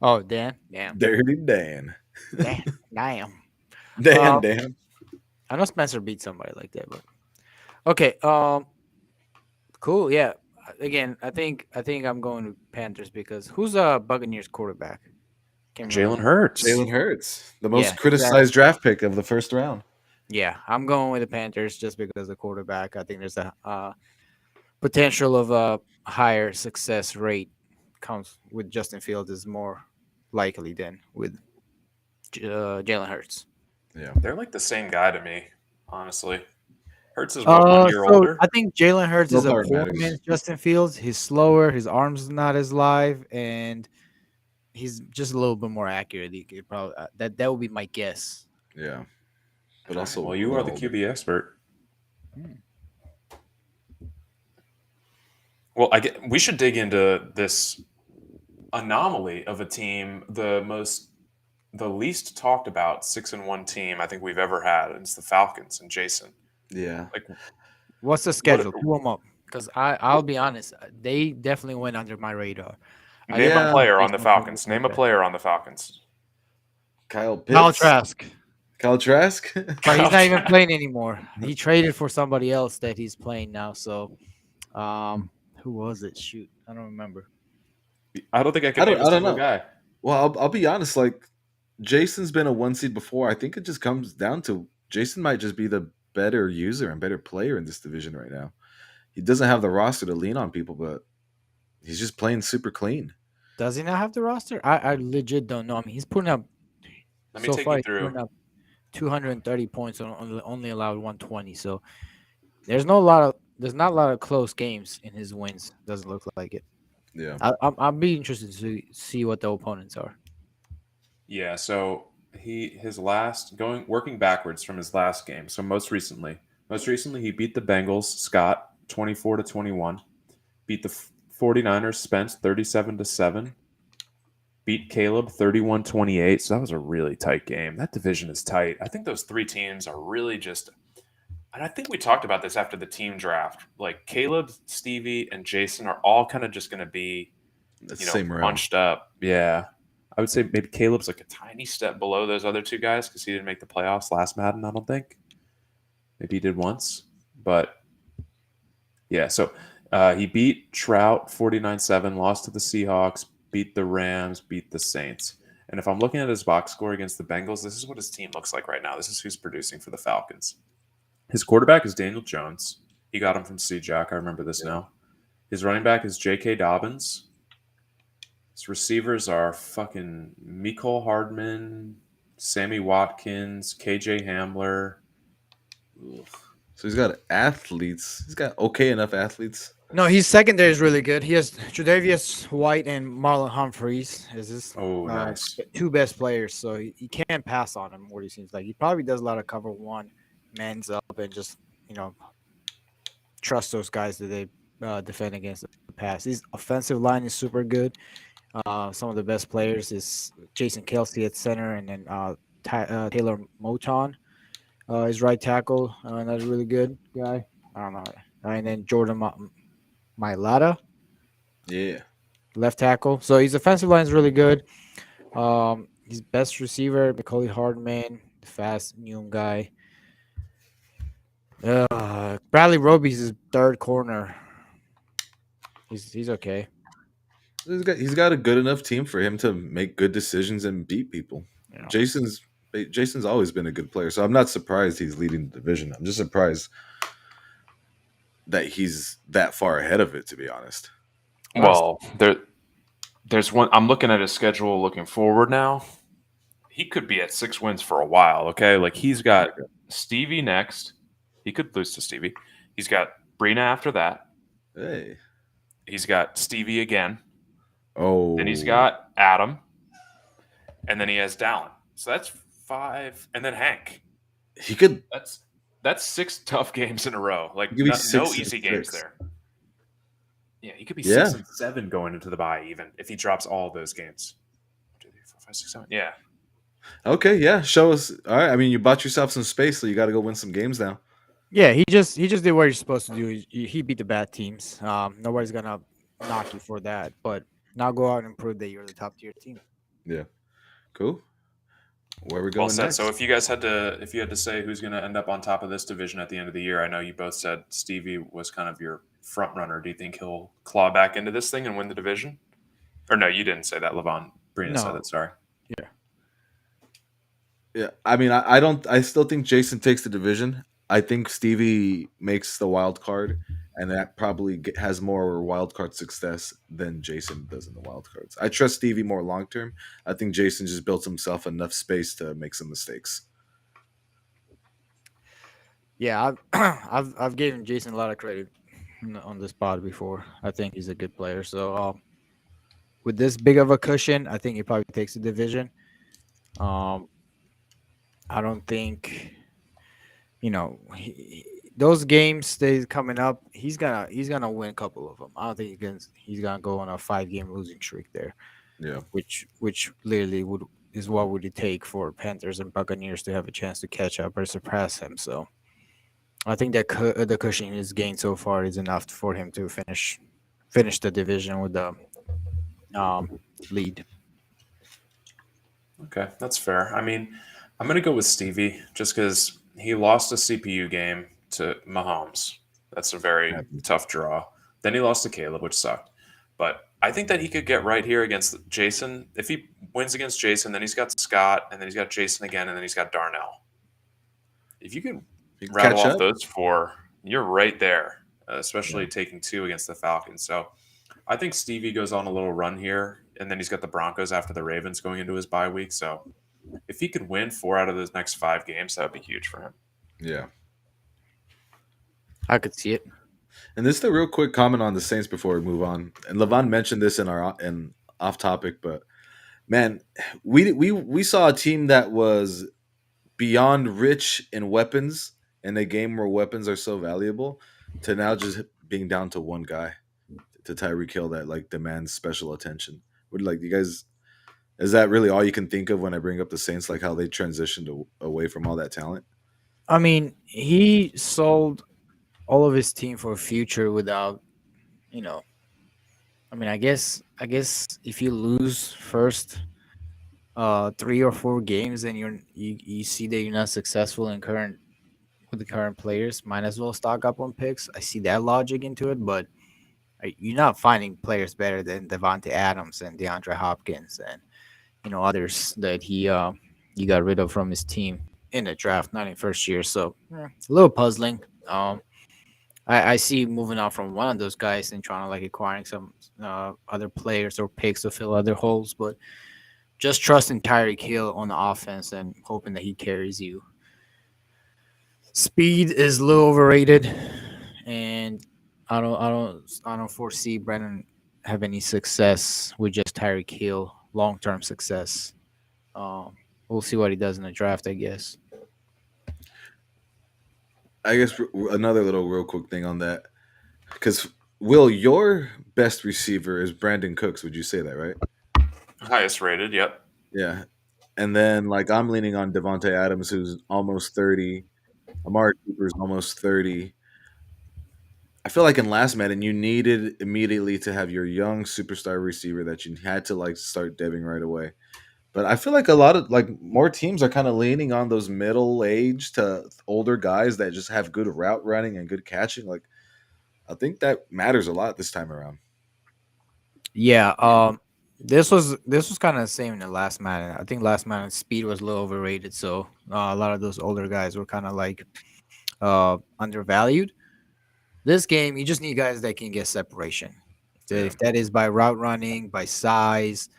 Oh, Dan. Damn, Dirty Dan. damn, damn. Dan, Dan. I know Spencer beat somebody like that, but okay. Cool. Yeah. Again, I think I'm going to Panthers because who's Buccaneers quarterback? Can't Jalen remember. Hurts. Jalen Hurts, the Yeah, most criticized draft pick of the first round. Yeah, I'm going with the Panthers just because the quarterback. I think there's a potential of a higher success rate comes with Justin Fields is more likely than with Jalen Hurts. Yeah. They're like the same guy to me, honestly. Hurts is what, 1 year So older? I think Jalen Hurts is a Willpower poor matters. man's Justin Fields. He's slower, his arms not as live, and he's just a little bit more accurate. He could probably that would be my guess. Yeah. But All also, right, well, you are the QB expert. Well, we should dig into this anomaly of a team, the least talked about 6-1 team I think we've ever had. It's the Falcons and Jason. Yeah. Like, What's the schedule? Pull them up because I'll be honest, they definitely went under my radar. name Yeah. a player on Based the on Falcons. like Name a that. player on the Falcons. Kyle Kyle Pitts. Trask, Kyle Trask. but he's not even playing anymore. He traded for somebody else that he's playing now. So, who was it? Shoot, I don't remember. I don't think I can name a I don't single know. guy. Well, I'll be honest. Like Jason's been a 1 seed before. I think it just comes down to Jason might just be the better user and better player in this division right now. He doesn't have the roster to lean on people, but he's just playing super clean. Does he not have the roster? I legit don't know. I mean, he's putting up Let me so take far. you He's through. putting up 230 points on only allowed 120. So there's not a lot of close games in his wins. Doesn't look like it. Yeah. I'll be interested to see what the opponents are. Yeah, so working backwards from his last game. So most recently he beat the Bengals, Scott, 24-21. Beat the 49ers, Spence, 37-7. Beat Caleb 31-28. So that was a really tight game. That division is tight. I think those three teams are really just, and I think we talked about this after the team draft. Like Caleb, Stevie, and Jason are all kind of just going to be, Same round. bunched up. Yeah. I would say maybe Caleb's like a tiny step below those other two guys because he didn't make the playoffs last Madden, I don't think. Maybe he did once. But yeah, so he beat Trout 49-7, lost to the Seahawks, beat the Rams, beat the Saints. And if I'm looking at his box score against the Bengals, this is what his team looks like right now. This is who's producing for the Falcons. His quarterback is Daniel Jones. He got him from C-Jack. I remember this now. His running back is J.K. Dobbins. His receivers are fucking Mecole Hardman, Sammy Watkins, KJ Hamler. Ugh. So he's got athletes. He's got okay enough athletes. No, his secondary is really good. He has Tre'Davious White and Marlon Humphreys as his Nice. two best players. So he can't pass on him. What he seems like he probably does a lot of cover one, mans up, and just trust those guys that they defend against the pass. His offensive line is super good. Some of the best players is Jason Kelsey at center, and then Taylor Moton is right tackle. That's a really good guy. I don't know. And then Jordan Mailata, left tackle. So his offensive line is really good. His best receiver, Mecole Hardman, fast young guy. Bradley Roby's his third corner. He's okay. He's got a good enough team for him to make good decisions and beat people. Yeah. Jason's always been a good player, so I'm not surprised he's leading the division. I'm just surprised that he's that far ahead of it, to be honest. Well, there's one. I'm looking at his schedule looking forward now. he could be at 6 wins for a while. Okay, like he's got Stevie next. He could lose to Stevie. He's got Brina after that. Hey. He's got Stevie again. Then he's Oh, got Adam, and then he has Dallin. So that's 5, and then Hank. he could That's 6 tough games in a row. Like give me no 6 and easy games 6. there. Yeah, he could be Yeah. 6-7 going into the bye, even if he drops all those games. 1, 2, 3, 4, 5, 6, 7. Yeah, Okay. Yeah. Show us. All right. I mean, you bought yourself some space, so you got to go win some games now. Yeah, he just did what he's supposed to do. He beat the bad teams. Nobody's gonna knock you for that. But now go out and prove that you're the top tier team. Yeah. Cool. Where are we well going said. next? So if you had to say who's going to end up on top of this division at the end of the year, I know you both said Stevie was kind of your front runner. Do you think he'll claw back into this thing and win the division? Or no, you didn't say that. Levan Brina said No. it. Sorry. Yeah. Yeah. I mean, I don't. I still think Jason takes the division. I think Stevie makes the wild card, and that probably has more wild card success than Jason does in the wild cards. I trust Stevie more long term. I think Jason just built himself enough space to make some mistakes. Yeah, I've given Jason a lot of credit on this pod before. I think he's a good player. So with this big of a cushion, I think he probably takes the division. Um, I don't think those games they coming up. He's gonna win a couple of them. I don't think he's gonna go on a 5 game losing streak there, Yeah. which literally is what would it take for Panthers and Buccaneers to have a chance to catch up or surpass him. So I think that the cushion he's gained so far is enough for him to finish the division with the lead. Okay, that's fair. I mean, I'm going to go with Stevie just because he lost a CPU game to Mahomes. That's a very tough draw. Then he lost to Caleb, which sucked. But I think that he could get right here against Jason. If he wins against Jason, then he's got Scott, and then he's got Jason again, and then he's got Darnell. If you can You can rattle catch off up. those 4, you're right there, especially taking 2 against the Falcons. So I think Stevie goes on a little run here, and then he's got the Broncos after the Ravens going into his bye week. So if he could win 4 out of those next 5 games, that would be huge for him. Yeah. I could see it. And this is a real quick comment on the Saints before we move on. And Levon mentioned this in our off topic, but man, we saw a team that was beyond rich in weapons in a game where weapons are so valuable to now just being down to one guy, to Tyreek Hill, that like demands special attention. Would like you guys, is that really all you can think of when I bring up the Saints, like how they transitioned away from all that talent? I mean, he sold all of his team for a future without, you know. I mean, I guess if you lose first 3 or 4 games and you see that you're not successful with the current players, might as well stock up on picks. I see that logic into it, but you're not finding players better than Devontae Adams and DeAndre Hopkins and others that he got rid of from his team in the draft, not in first year. So it's a little puzzling. I see moving on from one of those guys and trying to like acquiring some other players or picks to fill other holes, but just trusting Tyreek Hill on the offense and hoping that he carries you. Speed is a little overrated, and I don't foresee Brennan have any success with just Tyreek Hill, long term success. We'll see what he does in the draft, I guess. I guess another little real quick thing on that, because Will, your best receiver is Brandon Cooks. Would you say that, right? Highest rated, yep. Yeah. And then like I'm leaning on Devontae Adams, who's almost 30. Amari Cooper's almost 30. I feel like in last Madden, you needed immediately to have your young superstar receiver that you had to like start debbing right away. But I feel like a lot of like more teams are kind of leaning on those middle age to older guys that just have good route running and good catching. Like I think that matters a lot this time around. Yeah. This was kind of the same in the last Madden. I think last Madden speed was a little overrated, so a lot of those older guys were kind of like undervalued. This game, you just need guys that can get separation. Yeah. If that is by route running, by size,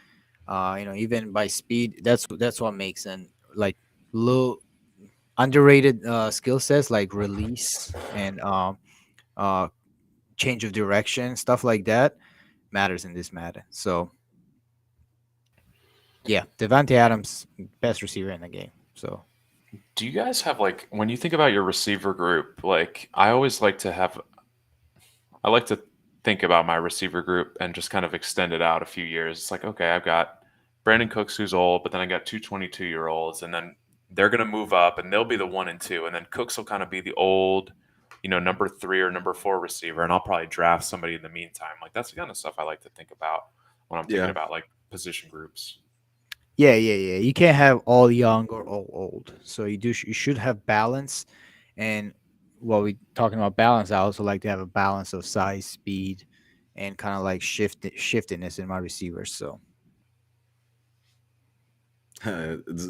Even by speed, that's what makes an like low underrated skill sets like release and uh change of direction, stuff like that matters in this Madden. So yeah, Devontae Adams, best receiver in the game. So Do you guys have like when you think about your receiver group? Like I like to think about my receiver group and just kind of extend it out a few years. It's like, okay, I've got Brandon Cooks who's old, but then I got two 22-year-olds, and then they're going to move up and they'll be the 1 and 2. And then Cooks will kind of be the old, number 3 or number 4 receiver. And I'll probably draft somebody in the meantime. Like, that's the kind of stuff I like to think about when I'm thinking Yeah. about like position groups. yeah. You can't have all young or all old. So you should have balance. And while we talking about balance, I also like to have a balance of size, speed, and kind of like shiftiness in my receivers. So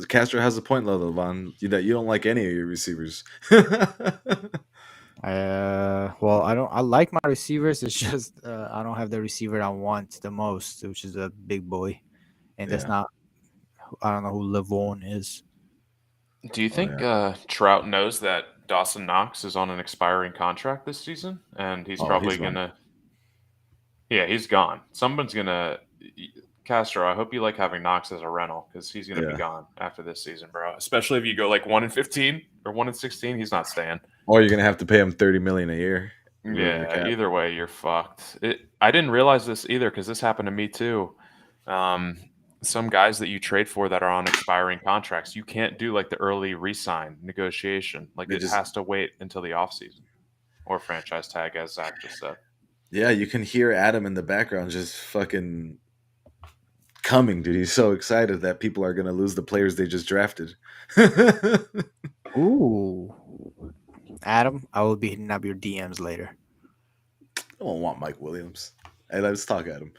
Castro has a point, though, Levan, that you don't like any of your receivers. well, I like my receivers. It's just I don't have the receiver I want the most, which is a big boy, and that's Yeah. not. I don't know who Levan is. Do you Oh think yeah. Trout knows that Dawson Knox is on an expiring contract this season? And he's Oh, probably he's going gone. to Yeah, he's gone. Someone's gonna Castro. I hope you like having Knox as a rental because he's gonna be Yeah. gone after this season, bro. Especially if you go like 1 and 15 or 1 and 16, he's not staying. Or you're gonna have to pay him 30 million a year. Ruin the Yeah, cap. either way, you're fucked. I didn't realize this either because this happened to me too. Um, some guys that you trade for that are on expiring contracts, you can't do like the early re-sign negotiation. Like They it just has to wait until the offseason or franchise tag, as Zach just said. Yeah, you can hear Adam in the background just fucking coming, dude. He's so excited that people are gonna lose the players they just drafted. I Ooh, Adam, I will be hitting up your DMs later. don't want Mike Williams. Hey, let's talk at him.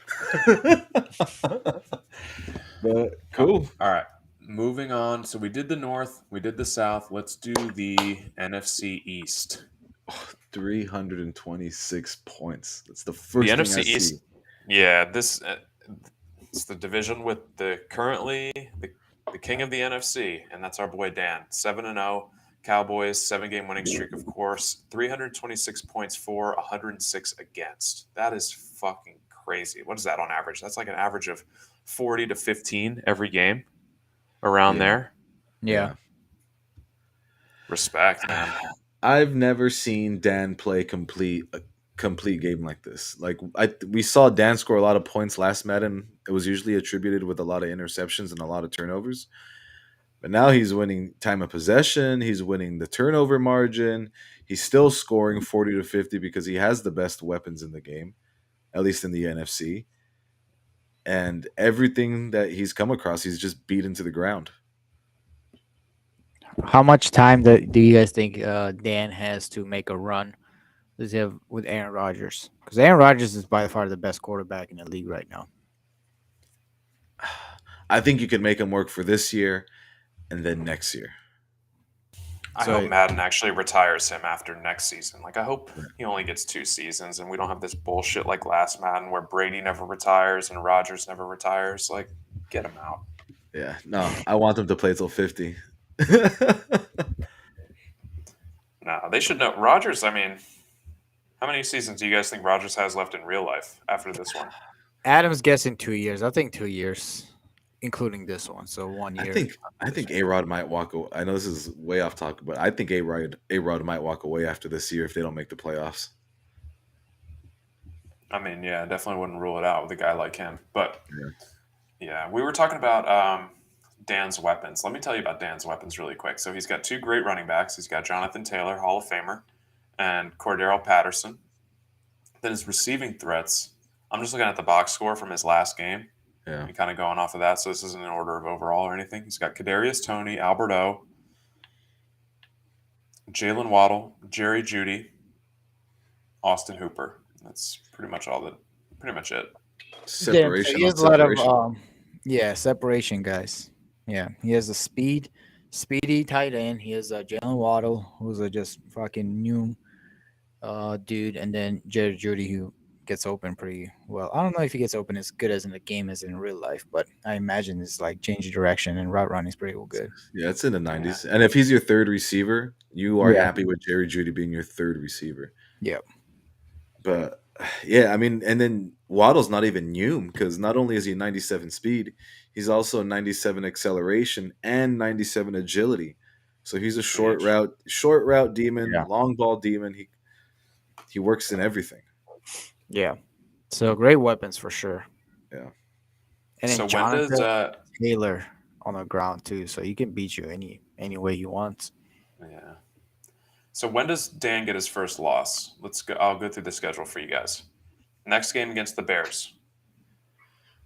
But cool. All right. Moving on. So we did the North, we did the South. Let's do the NFC East. 326 points. That's the The first thing NFC I see. East. Yeah, this it's the division with the king of the NFC, and that's our boy Dan. 7-0 Cowboys, 7-game winning streak, of course. 326 points for, 106 against. That is fucking crazy. What is that on average? That's like an average of 40 to 15 every game around Yeah, there. Yeah. yeah. Respect, man. I've never seen Dan play a complete game like this. Like we saw Dan score a lot of points last Madden. It was usually attributed with a lot of interceptions and a lot of turnovers. But now he's winning time of possession. He's winning the turnover margin. He's still scoring 40 to 50 because he has the best weapons in the game, at least in the NFC. And everything that he's come across, he's just beat into the ground. How much time do you guys think Dan has to make a run? Does he have with Aaron Rodgers? Because Aaron Rodgers is by far the best quarterback in the league right now. I think you could make him work for this year and then next year. I hope So Madden actually retires him after next season. Like, I hope he only gets 2 seasons and we don't have this bullshit like last Madden where Brady never retires and Rodgers never retires. Like, get him out. Yeah, no, I want him to play till 50. No, they should know. Rodgers, I mean, how many seasons do you guys think Rodgers has left in real life after this one? Adam's guessing 2 years. I think 2 years, including this one. So one I year. think I think A Rod might walk away. I know this is way off topic, but I think A Rod might walk away after this year if they don't make the playoffs. I mean, yeah, I definitely wouldn't rule it out with a guy like him. But Yeah. yeah, we were talking about Dan's weapons. Let me tell you about Dan's weapons really quick. So he's got 2 great running backs. He's got Jonathan Taylor, Hall of Famer, and Cordero Patterson. Then his receiving threats. I'm just looking at the box score from his last game Yeah. and kind of going off of that. So this isn't in order of overall or anything. He's got Kadarius Toney, Albert O, Jalen Waddle, Jerry Judy, Austin Hooper. That's pretty much it. Yeah, so Separation he on has a lot of separation. separation guys. Yeah, he has a speedy tight end. He has Jalen Waddle, who's a just fucking new dude, and then Jerry Judy, who gets open pretty well. I don't know if he gets open as good as in the game as in real life, but I imagine it's like change of direction and route running is pretty good. Yeah, it's in the Yeah. 90s. And if he's your third receiver, you are Yeah. happy with Jerry Judy being your third receiver. Yeah. But yeah, I mean, and then Waddle's not even new because not only is he 97 speed, he's also 97 acceleration and 97 agility. So he's a Sheesh. short route demon, Yeah. long ball demon. He works in everything. Yeah. So great weapons for sure. Yeah. And then So when does Jonathan Taylor on the ground too, so he can beat you any way he wants. yeah. So when does Dan get his first loss? Let's go. I'll go through the schedule for you guys. Next game against the Bears.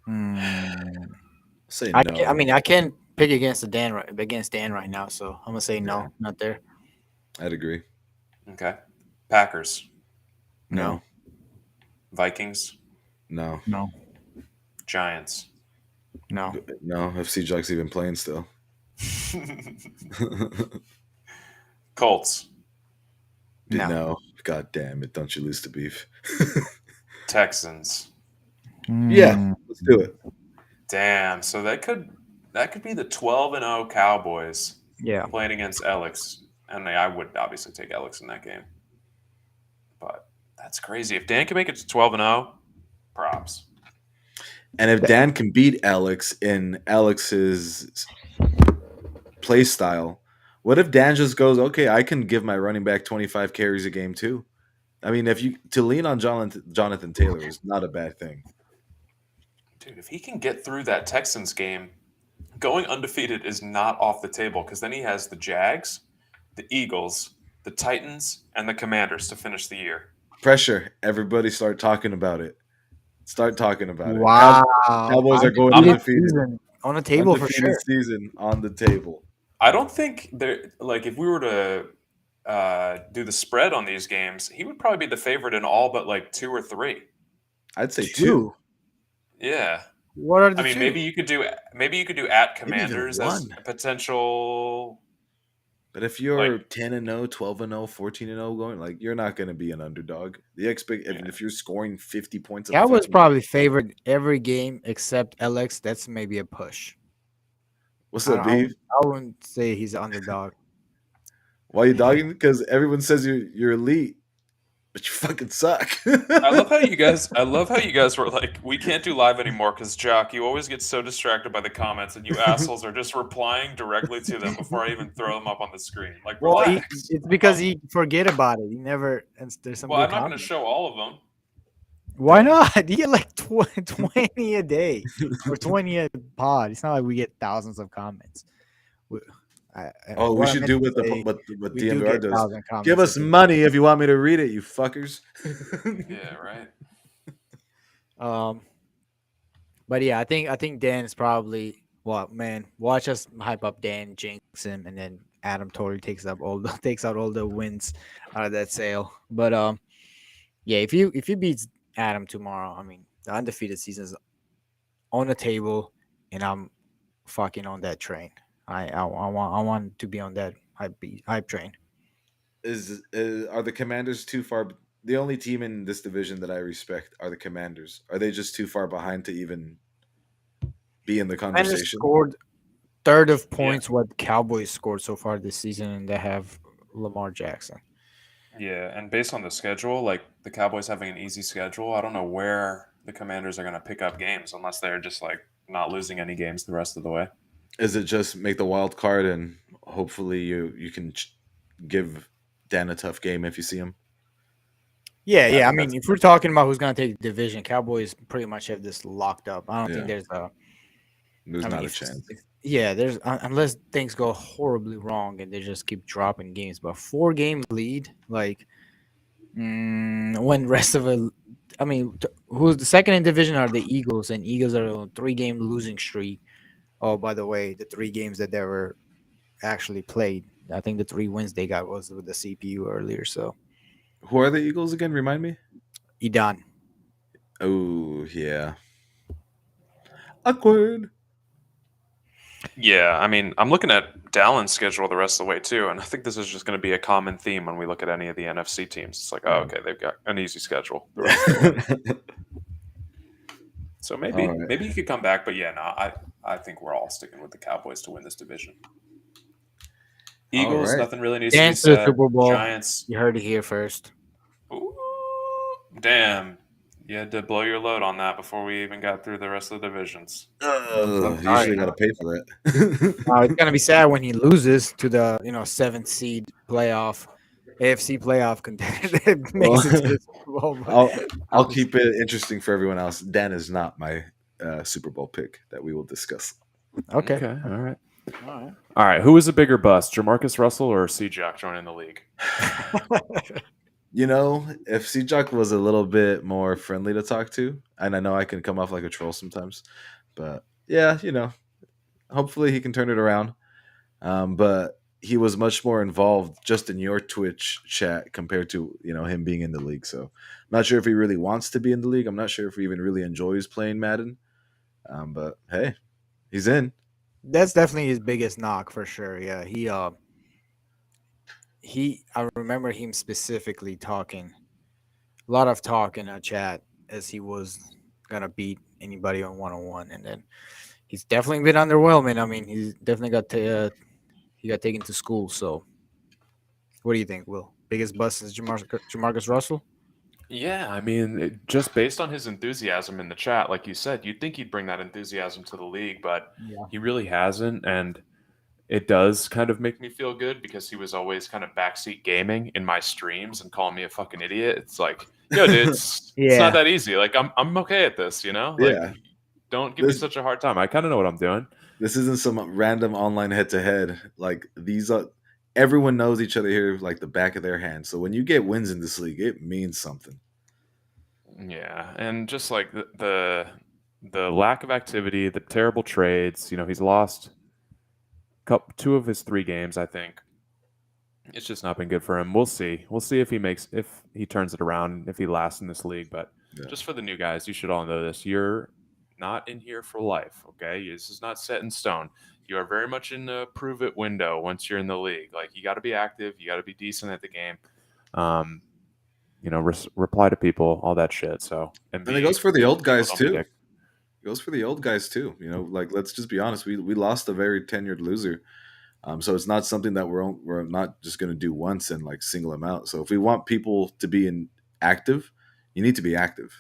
Hmm. Say I no. mean, I can't pick against Dan right now, so I'm gonna say Yeah, no, not there. I'd agree. Okay. Packers, No, No, Vikings, no, no, Giants. no. no. If C Jock's even playing still. Colts, No. No. God damn it. Don't you lose to beef. Texans. Yeah, Hmm. let's do it. Damn. So that could be the 12-0 Cowboys Yeah. playing against Alex. And I would obviously take Alex in that game. But that's crazy. If Dan can make it to 12-0, props. And if Dan can beat Alex in Alex's play style, what if Dan just goes, okay, I can give my running back 25 carries a game too? I mean, if you to lean on Jonathan Taylor is not a bad thing. Dude, if he can get through that Texans game, going undefeated is not off the table because then he has the Jags, the Eagles, the Titans, and the Commanders to finish the year. Pressure. Everybody start talking about it. Start talking about it. Wow. Cowboys are going Undefeated undefeated. season on the table for Undefeated sure. season on the table. I don't think there like if we were to do the spread on these games, he would probably be the favorite in all but like two or three. I'd say Two. two. Yeah. What are I the mean, two? maybe you could do at Maybe even Commanders as one. a potential But if like you're 10-0, 12-0, 14-0 going, like you're not going to be an underdog. yeah. If you're scoring 50 points a Cowboys fucking probably favored every game except LX. That's maybe a push. What's up, beef? I wouldn't say he's an underdog. Why you dogging? Because everyone says you're elite, but you fucking suck. I love how you guys were like, we can't do live anymore because Jock, you always get so distracted by the comments and you assholes are just replying directly to them before I even throw them up on the screen. Like, Well, relax. it's because he forget about it. He never. And there's some Well, good I'm not going to comments. show all of them. Why not? You get like 20 a day or 20 a pod. It's not like we get thousands of comments. We, Oh, we what I should meant do to what say, what we do DMVR get does. 1,000 comments. Give us a day. money if you want me to read it, you fuckers. Yeah, right. But yeah, I think Dan is probably man. Watch us hype up Dan, jinx him, and then Adam totally takes out all the wins out of that sale. But yeah, if you beats Adam tomorrow, I mean the undefeated season is on the table, and I'm fucking on that train. I want to be on that hype train. Are the Commanders too far? The only team in this division that I respect are the Commanders. Are they just too far behind to even be in the And just conversation? scored third of Yeah. points what Cowboys scored so far this season, and they have Lamar Jackson. Yeah, and based on the schedule, like the Cowboys having an easy schedule, I don't know where the Commanders are going to pick up games unless they're just like not losing any games the rest of the way. Is it just make the wild card and hopefully you can give Dan a tough game if you see him? Yeah, I I think mean, that's if we're talking about who's going to take the division, Cowboys pretty much have this locked up. I don't think Yeah. there's a. There's I mean, not a chance. there's unless things go horribly wrong and they just keep dropping games. But 4-game lead, like when rest of it, I mean, who's the second in division are the Eagles, and Eagles are on a 3-game losing streak. Oh, by the way, the 3 games that they were actually played, I think the 3 wins they got was with the CPU earlier. So Who are the Eagles again? Remind me. Idan. Oh yeah, awkward. Yeah, I mean, I'm looking at Dallin's schedule the rest of the way too, and I think this is just going to be a common theme when we look at any of the NFC teams. It's like, oh, okay, they've got an easy schedule the rest of the way. So All maybe right. he could come back, but yeah, no, I think we're all sticking with the Cowboys to win this division. All Eagles, right. nothing really needs to be Dance to the said. Super Bowl. Giants, You heard it here first. ooh, damn, you had to blow your load on that before we even got through the rest of the divisions. I'm sorry. Usually got to pay for that. It's gonna be sad when he loses to the seventh seed playoff, AFC playoff contender that Well, makes it to the Super Bowl. But I'll I'm just keep it interesting for everyone else. Dan is not my Super Bowl pick that we will discuss. okay. Okay, all right. All right. All right, who was a bigger bust, Jamarcus Russell or C-Jock joining the league? You know, if Jock was a little bit more friendly to talk to, and I know I can come off like a troll sometimes, but yeah, hopefully he can turn it around. But he was much more involved just in your Twitch chat compared to him being in the league. So I'm not sure if he really wants to be in the league. I'm not sure if he even really enjoys playing Madden. But hey, he's in. That's definitely his biggest knock for sure. Yeah, I remember him specifically talking a lot of talk in a chat as he was gonna beat anybody on 1-on-1, and then he's definitely been underwhelming. I mean, he's definitely he got taken to school. So, what do you think, Will? Biggest bust is Jamarcus Russell? Yeah, I mean, just based on his enthusiasm in the chat, like you said, you'd think he'd bring that enthusiasm to the league, but Yeah. he really hasn't. And it does kind of make me feel good because he was always kind of backseat gaming in my streams and calling me a fucking idiot. It's like, yo, dude, it's not Yeah. that easy. Like, I'm okay at this, you know? Like, Yeah, don't give me this such a hard time. I kind of know what I'm doing. this isn't some random online head to head. Like these are everyone knows each other here like the back of their hand. So when you get wins in this league, it means something. Yeah, and just like the lack of activity, the terrible trades. He's lost two of his 3 games, I think. It's just not been good for him. We'll see. We'll see if he turns it around, if he lasts in this league. But Yeah. just for the new guys, you should all know this. You're not in here for life, okay? This is not set in stone. You are very much in the prove it window once you're in the league. Like, you got to be active. You got to be decent at the game. Reply to people, all that shit. So, And it goes for the old guys don't be a too. dick. It goes for the old guys too. Like let's just be honest. We lost a very tenured loser. So it's not something that we're not just going to do once and like single them out. So if we want people to be active, you need to be active.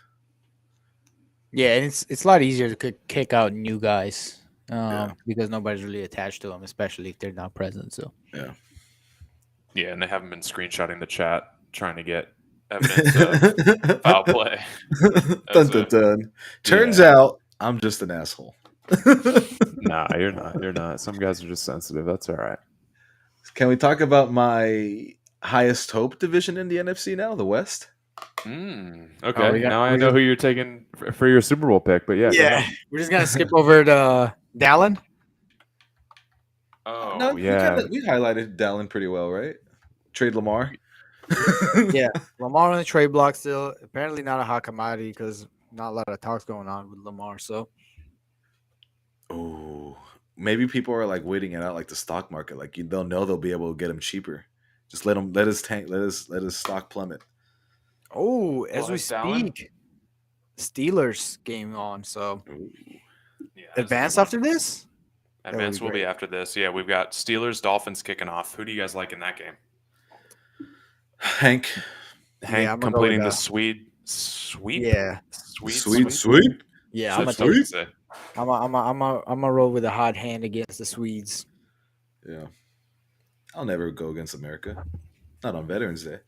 Yeah, and it's a lot easier to kick out new guys Yeah. because nobody's really attached to them, especially if they're not present. So Yeah. Yeah, and they haven't been screenshotting the chat trying to get evidence of foul play. Dun, dun, dun. Turns Yeah. out I'm just an asshole. Nah, you're not. You're not. Some guys are just sensitive. That's all right. Can we talk about my highest hope division in the NFC now, the West? Okay. Now I know who you're taking for your Super Bowl pick, but yeah. Yeah, we're just gonna skip over to Dallin. Oh, No, yeah. we highlighted Dallin pretty well, right? Trade Lamar. Yeah, Lamar on the trade block still. Apparently not a hot commodity because not a lot of talks going on with Lamar. So, Oh, maybe people are like waiting it out, like the stock market. Like they'll know they'll be able to get him cheaper. Just let his tank, let his stock plummet. oh, as we has Dallin? speak, Steelers game on. So, Ooh. Yeah, advance after this. Advance will be after this. Yeah, we've got Steelers Dolphins kicking off. Who do you guys like in that game? Hank. Hank I'm gonna go completing with, the sweep. Yeah, Sweep. yeah. That's what I would say. I'm a roll with a hot hand against the Swedes. Yeah. I'll never go against America. Not on Veterans Day.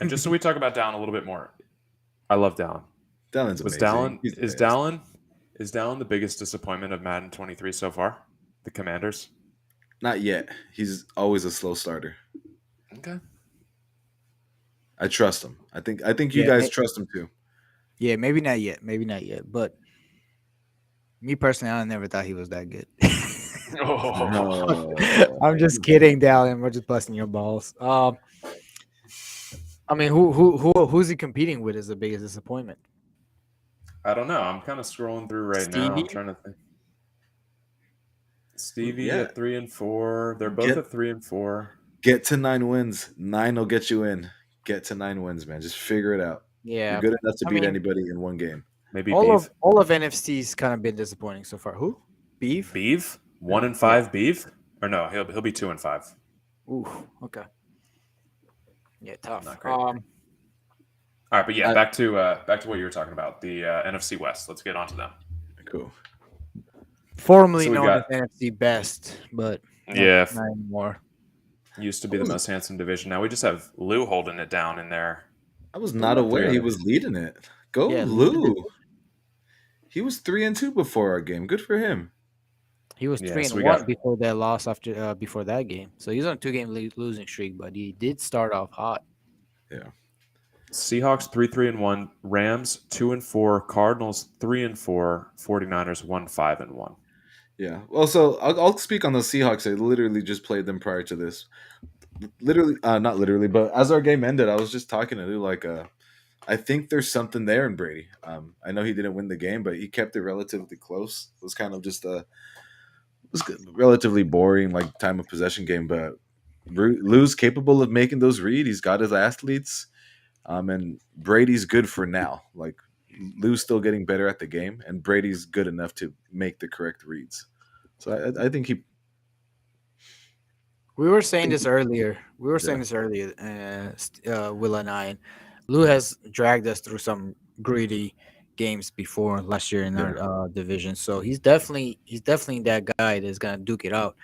And just so we talk about Dallin a little bit more, I love Dallin. Dallin's amazing. Is Dallin the biggest disappointment of Madden 23 so far? The Commanders? Not yet. He's always a slow starter. Okay. I trust him. I think you guys trust him too. Yeah, maybe not yet. But me personally, I never thought he was that good. Oh. I'm just kidding, Dallin. We're just busting your balls. I mean, who's he competing with is the biggest disappointment? I don't know. I'm kind of scrolling through right now. I'm trying to think. Stevie Yeah, at 3-4. They're both get at 3-4. get to 9 wins. 9 will get you in. Get to 9 wins, man. Just figure it out. You're Yeah, good enough to I beat mean, anybody in one game. Maybe Beef. all of NFC's kind of been disappointing so far. Who? Beef? Beef? One Yeah. and Yeah. five Beef? Or no, he'll be 2-5. Ooh. Okay. Yeah, tough. Not great. All right, but yeah, I, back to what you were talking about, the NFC West. Let's get on to them. cool. Formerly So we've known as got NFC Best, but yeah, not anymore. used to I be the was most handsome division. Now we just have Lou holding it down in there. I was What not about three aware he others? was leading it. Go Yeah, leading the Lou. He was 3-2 before our game. Good for him. He was Yeah, three so and we one got before that loss after before that game. So he's on a 2 game losing streak, but he did start off hot. Yeah. Seahawks 3-1, Rams 2-4, Cardinals 3-4, 49ers 1-5-1. Yeah. Well, so I'll speak on the Seahawks. I literally just played them prior to this. Literally, not literally, but as our game ended, I was just talking to Lou like, I think there's something there in Brady. I know he didn't win the game, but he kept it relatively close. It was kind of just a relatively boring like time of possession game, but Lou's capable of making those reads. He's got his athletes, and Brady's good for now. Like Lou's still getting better at the game, and Brady's good enough to make the correct reads. So I think he. We were saying Think, this earlier. yeah, Will and I. And Lou has dragged us through some greedy games before last year in our yeah, division. So he's definitely that guy that's gonna duke it out.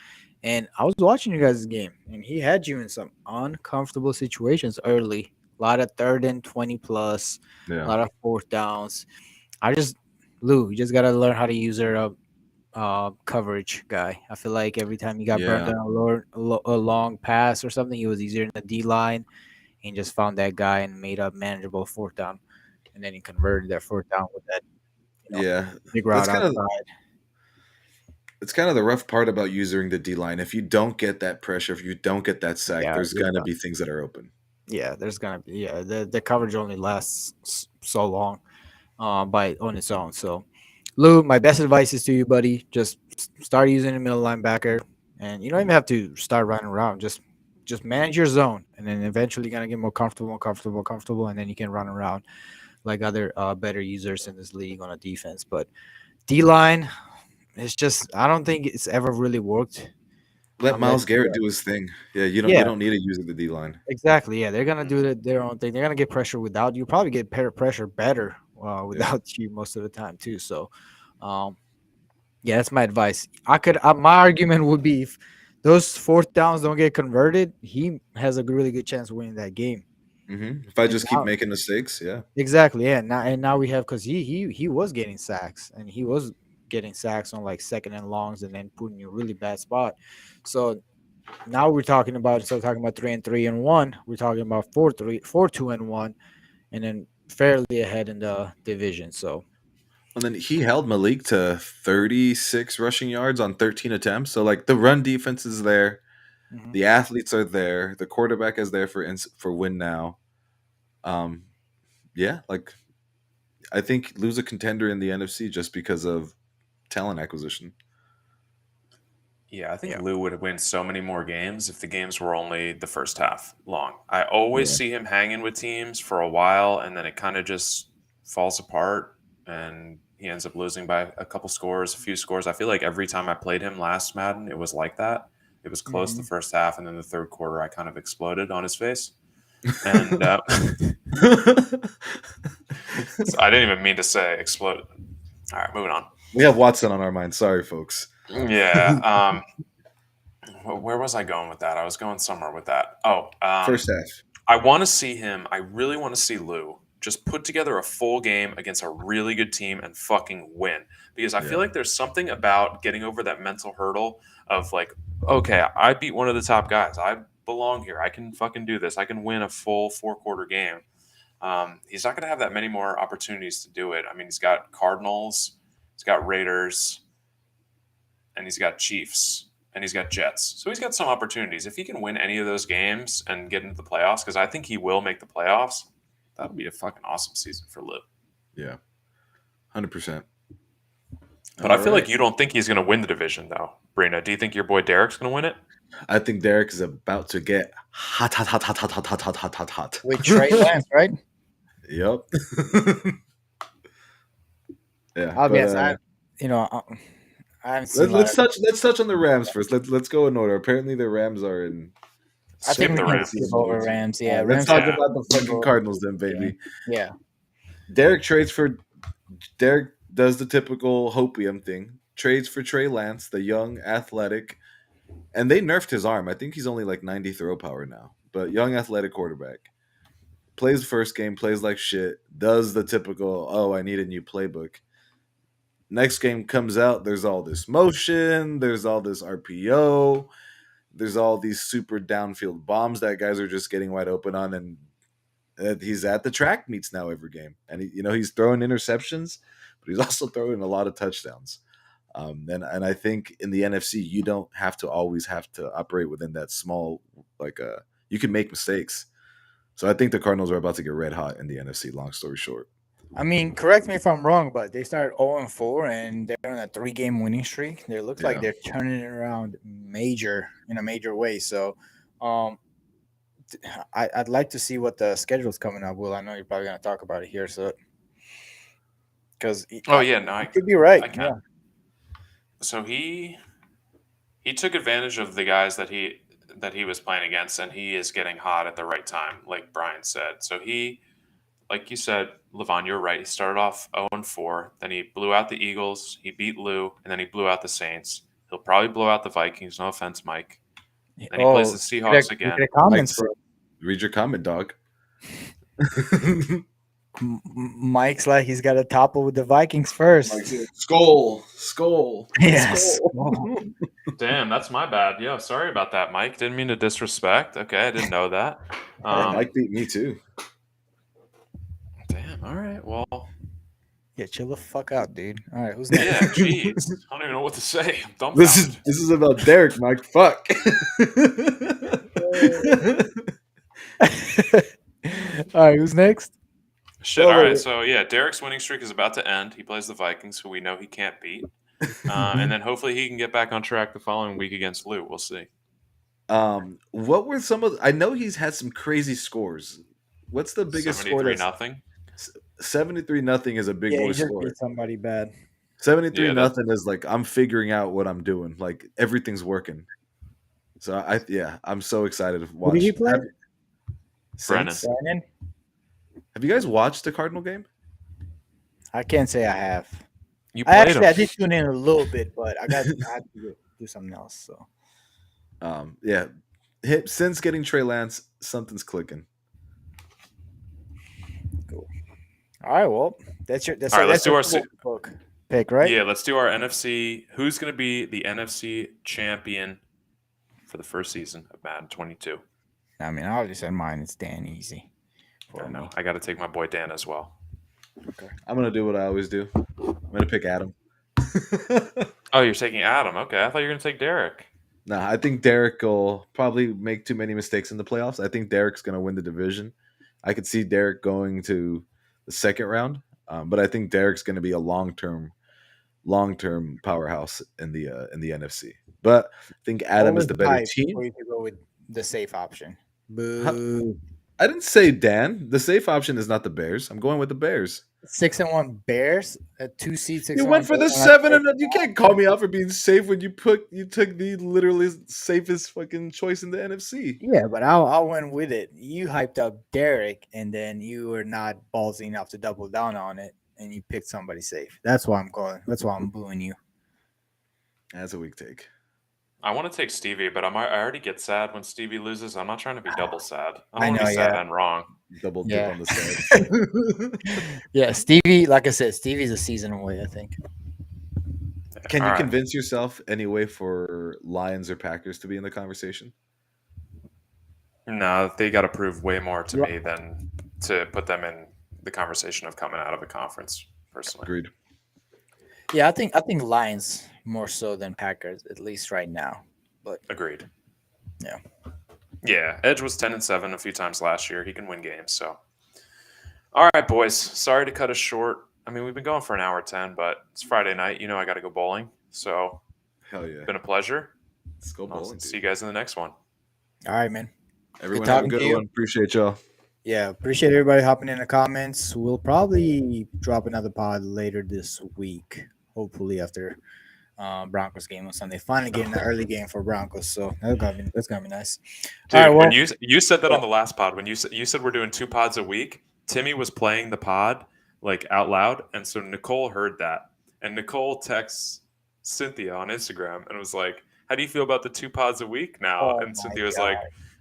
And I was watching you guys' game, and he had you in some uncomfortable situations early. A lot of 3rd and 20 plus, a yeah, lot of 4th downs. I just Lou, you just gotta learn how to use your coverage guy. I feel like every time he got burnt yeah, on a long pass or something, he was easier in the D line and just found that guy and made a manageable 4th down. And then he converted that 4th down with that, you know, yeah. big That's route kind of outside. it's kind of the rough part about using the D line. If you don't get that pressure, if you don't get that sack, Yeah, there's you're gonna done. be things that are open. Yeah, there's gonna be the coverage only lasts so long by on its own. So Lou, my best advice is to you, buddy. Just start using the middle linebacker, and you don't even have to start running around. Just manage your zone, and then eventually you're gonna get more comfortable, and then you can run around like other better users in this league on a defense. But D line, it's just I don't think it's ever really worked Let unless Miles Garrett do his thing. Yeah, you yeah, don't need to use the D line. exactly. Yeah, they're gonna do their own thing. They're gonna get pressure without you. Probably get pressure better Yeah. without you most of the time too. So. Um, Yeah, that's my advice. My argument would be if those 4th downs don't get converted, he has a really good chance of winning that game. If I And just keep now, making mistakes, yeah, exactly, yeah. Now we have because he was getting sacks and he was getting sacks on like 2nd and longs and then putting you in a really bad spot. So now we're talking about instead of talking about 3-3-1, we're talking about 4-2-1, and then fairly ahead in the division. So and then he held Malik to 36 rushing yards on 13 attempts. So like the run defense is there, mhm. the athletes are there, the quarterback is there for win now. Um, yeah, like I think lose a contender in the NFC just because of talent acquisition. Yeah, I think Yeah, Lou would win so many more games if the games were only the first half long. I always Yeah. see him hanging with teams for a while, and then it kind of just falls apart, and he ends up losing by a couple scores, a few scores. I feel like every time I played him last Madden, it was like that. It was close the hmm first half, and then the third quarter, I kind of exploded on his face. And so I didn't even mean to say exploded. All right, moving on. We have Watson on our mind. Sorry, folks. Yeah. Where was I going with that? I was going somewhere with that. Oh, First half. I want to see him. I really want to see Lou just put together a full game against a really good team and fucking win. Because I feel Yeah. like there's something about getting over that mental hurdle of like, okay, I beat one of the top guys. I belong here. I can fucking do this. I can win a full 4-quarter game. He's not going to have that many more opportunities to do it. I mean, he's got Cardinals, he's got Raiders, and he's got Chiefs, and he's got Jets. So he's got some opportunities. If he can win any of those games and get into the playoffs, because I think he will make the playoffs, that would be a fucking awesome season for Lou. Yeah. 100%. But I feel like you don't think he's going to win the division, though. Brina, do you think your boy Derek's going to win it? I think Derek is about to get hot, hot, hot, hot, hot, hot, hot, hot, hot, hot, hot. With Trey Lance, right? Yep. Yeah. I'll but, guess. I haven't seen. let's touch on the Rams first. Let's go in order. Apparently, the Rams are in. I think Skip we the can Rams. skip over Rams. Yeah, Let's Rams. talk Yeah. about the fucking Cardinals then, baby. Yeah. Derek does the typical hopium thing. Trades for Trey Lance, the young, athletic, and they nerfed his arm. I think he's only like 90 throw power now. But young, athletic quarterback. Plays the first game, plays like shit, does the typical, oh, I need a new playbook. Next game comes out, there's all this motion, there's all this RPO, there's all these super downfield bombs that guys are just getting wide open on, and he's at the track meets now every game. And he's throwing interceptions, but he's also throwing a lot of touchdowns. And I think in the NFC, you don't always have to operate within that small, you can make mistakes. So I think the Cardinals are about to get red hot in the NFC, long story short. I mean, correct me if I'm wrong, but they started 0-4 and they're on a 3-game winning streak. It looks like they're turning it around in a major way. So I'd like to see what the schedule's coming up. Will, I know you're probably going to talk about it here. So, because I could be right. I can. Yeah. So he took advantage of the guys that he was playing against, and he is getting hot at the right time, like Brian said. So he, like you said, Levan, you're right. He started off 0-4, then he blew out the Eagles, he beat Lou, and then he blew out the Saints. He'll probably blow out the Vikings. No offense, Mike. Then he plays the Seahawks again. Read your comment, dog. Mike's like he's got to topple with the Vikings first. Skull. Yes. Damn, that's my bad. Yo, sorry about that, Mike. Didn't mean to disrespect. Okay, I didn't know that. Mike beat me too. Damn. All right. Well. Yeah, chill the fuck out, dude. All right, who's next? Yeah, jeez. I don't even know what to say. I'm dumbfounded. This is about Derek, Mike. Fuck. All right, who's next? Shit. All right. So yeah, Derek's winning streak is about to end. He plays the Vikings, who we know he can't beat, and then hopefully he can get back on track the following week against Lou. We'll see. What were some of? I know he's had some crazy scores. What's the biggest score? 73-0. 73-0 is a big boy score. Beat somebody bad. 73-0 is like I'm figuring out what I'm doing. Like everything's working. So I'm so excited to watch. Who did he play? Brennan. Have you guys watched the Cardinal game? I can't say I have. I did tune in a little bit, but I had to do something else. So, since getting Trey Lance, something's clicking. Cool. All right, well, that's all right. Let's do our book pick, right? Yeah, let's do our NFC. Who's going to be the NFC champion for the first season of Madden 22? I mean, I already said mine. It's Dan Easy. I know. I got to take my boy Dan as well. Okay. I'm going to do what I always do. I'm going to pick Adam. Oh, you're taking Adam. Okay. I thought you were going to take Derek. No, I think Derek will probably make too many mistakes in the playoffs. I think Derek's going to win the division. I could see Derek going to the second round, but I think Derek's going to be a long-term powerhouse in the NFC. But I think Adam is the better team. Or you could go with the safe option. Boo. I didn't say Dan. The safe option is not the Bears. I'm going with the Bears. 6-1 Bears at 2 seed. You went for the 7 and you can't call me out for being safe when you took the literally safest fucking choice in the NFC. Yeah, but I went with it. You hyped up Derek, and then you were not ballsy enough to double down on it, and you picked somebody safe. That's why I'm going. That's why I'm booing you. That's a weak take. I want to take Stevie, but I already get sad when Stevie loses. I'm not trying to be double sad. I don't want know, to be sad and wrong. Double dip on the side. Yeah, Stevie, like I said, Stevie's a season away, I think. Can you convince yourself anyway for Lions or Packers to be in the conversation? No, they got to prove way more to me than to put them in the conversation of coming out of the conference, personally. Agreed. Yeah, I think Lions more so than Packers, at least right now. But agreed. Yeah. Yeah, Edge was 10-7 a few times last year. He can win games. So, all right, boys. Sorry to cut us short. I mean, we've been going for an hour 10, but it's Friday night. You know, I got to go bowling. So, Hell yeah. been a pleasure. Let's go I'll bowling, see you dude. guys in the next one. All right, man. Everyone have a talking good to you. one. Appreciate y'all. Yeah, appreciate everybody hopping in the comments. We'll probably drop another pod later this week, hopefully after Broncos game on Sunday. Finally getting the early game for Broncos, so that's gonna be nice. Dude, All right, when well, you said that yeah. on the last pod, when you said we're doing 2 pods a week, Timmy was playing the pod like out loud, and so Nicole heard that, and Nicole texts Cynthia on Instagram and was like, "How do you feel about the 2 pods a week now?" Oh And my Cynthia was God. like,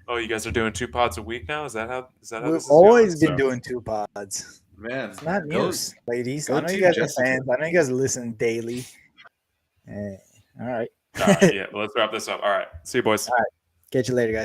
"Oh, you guys are doing 2 pods a week now? Is that how We've this is always going?" been doing 2 pods. Man, It's not go news, ladies. I go know you team guys are Jessica. fans. I know you guys listen daily. All right. All right, yeah. Let's wrap this up. All right, see you, boys. Catch you later, guys.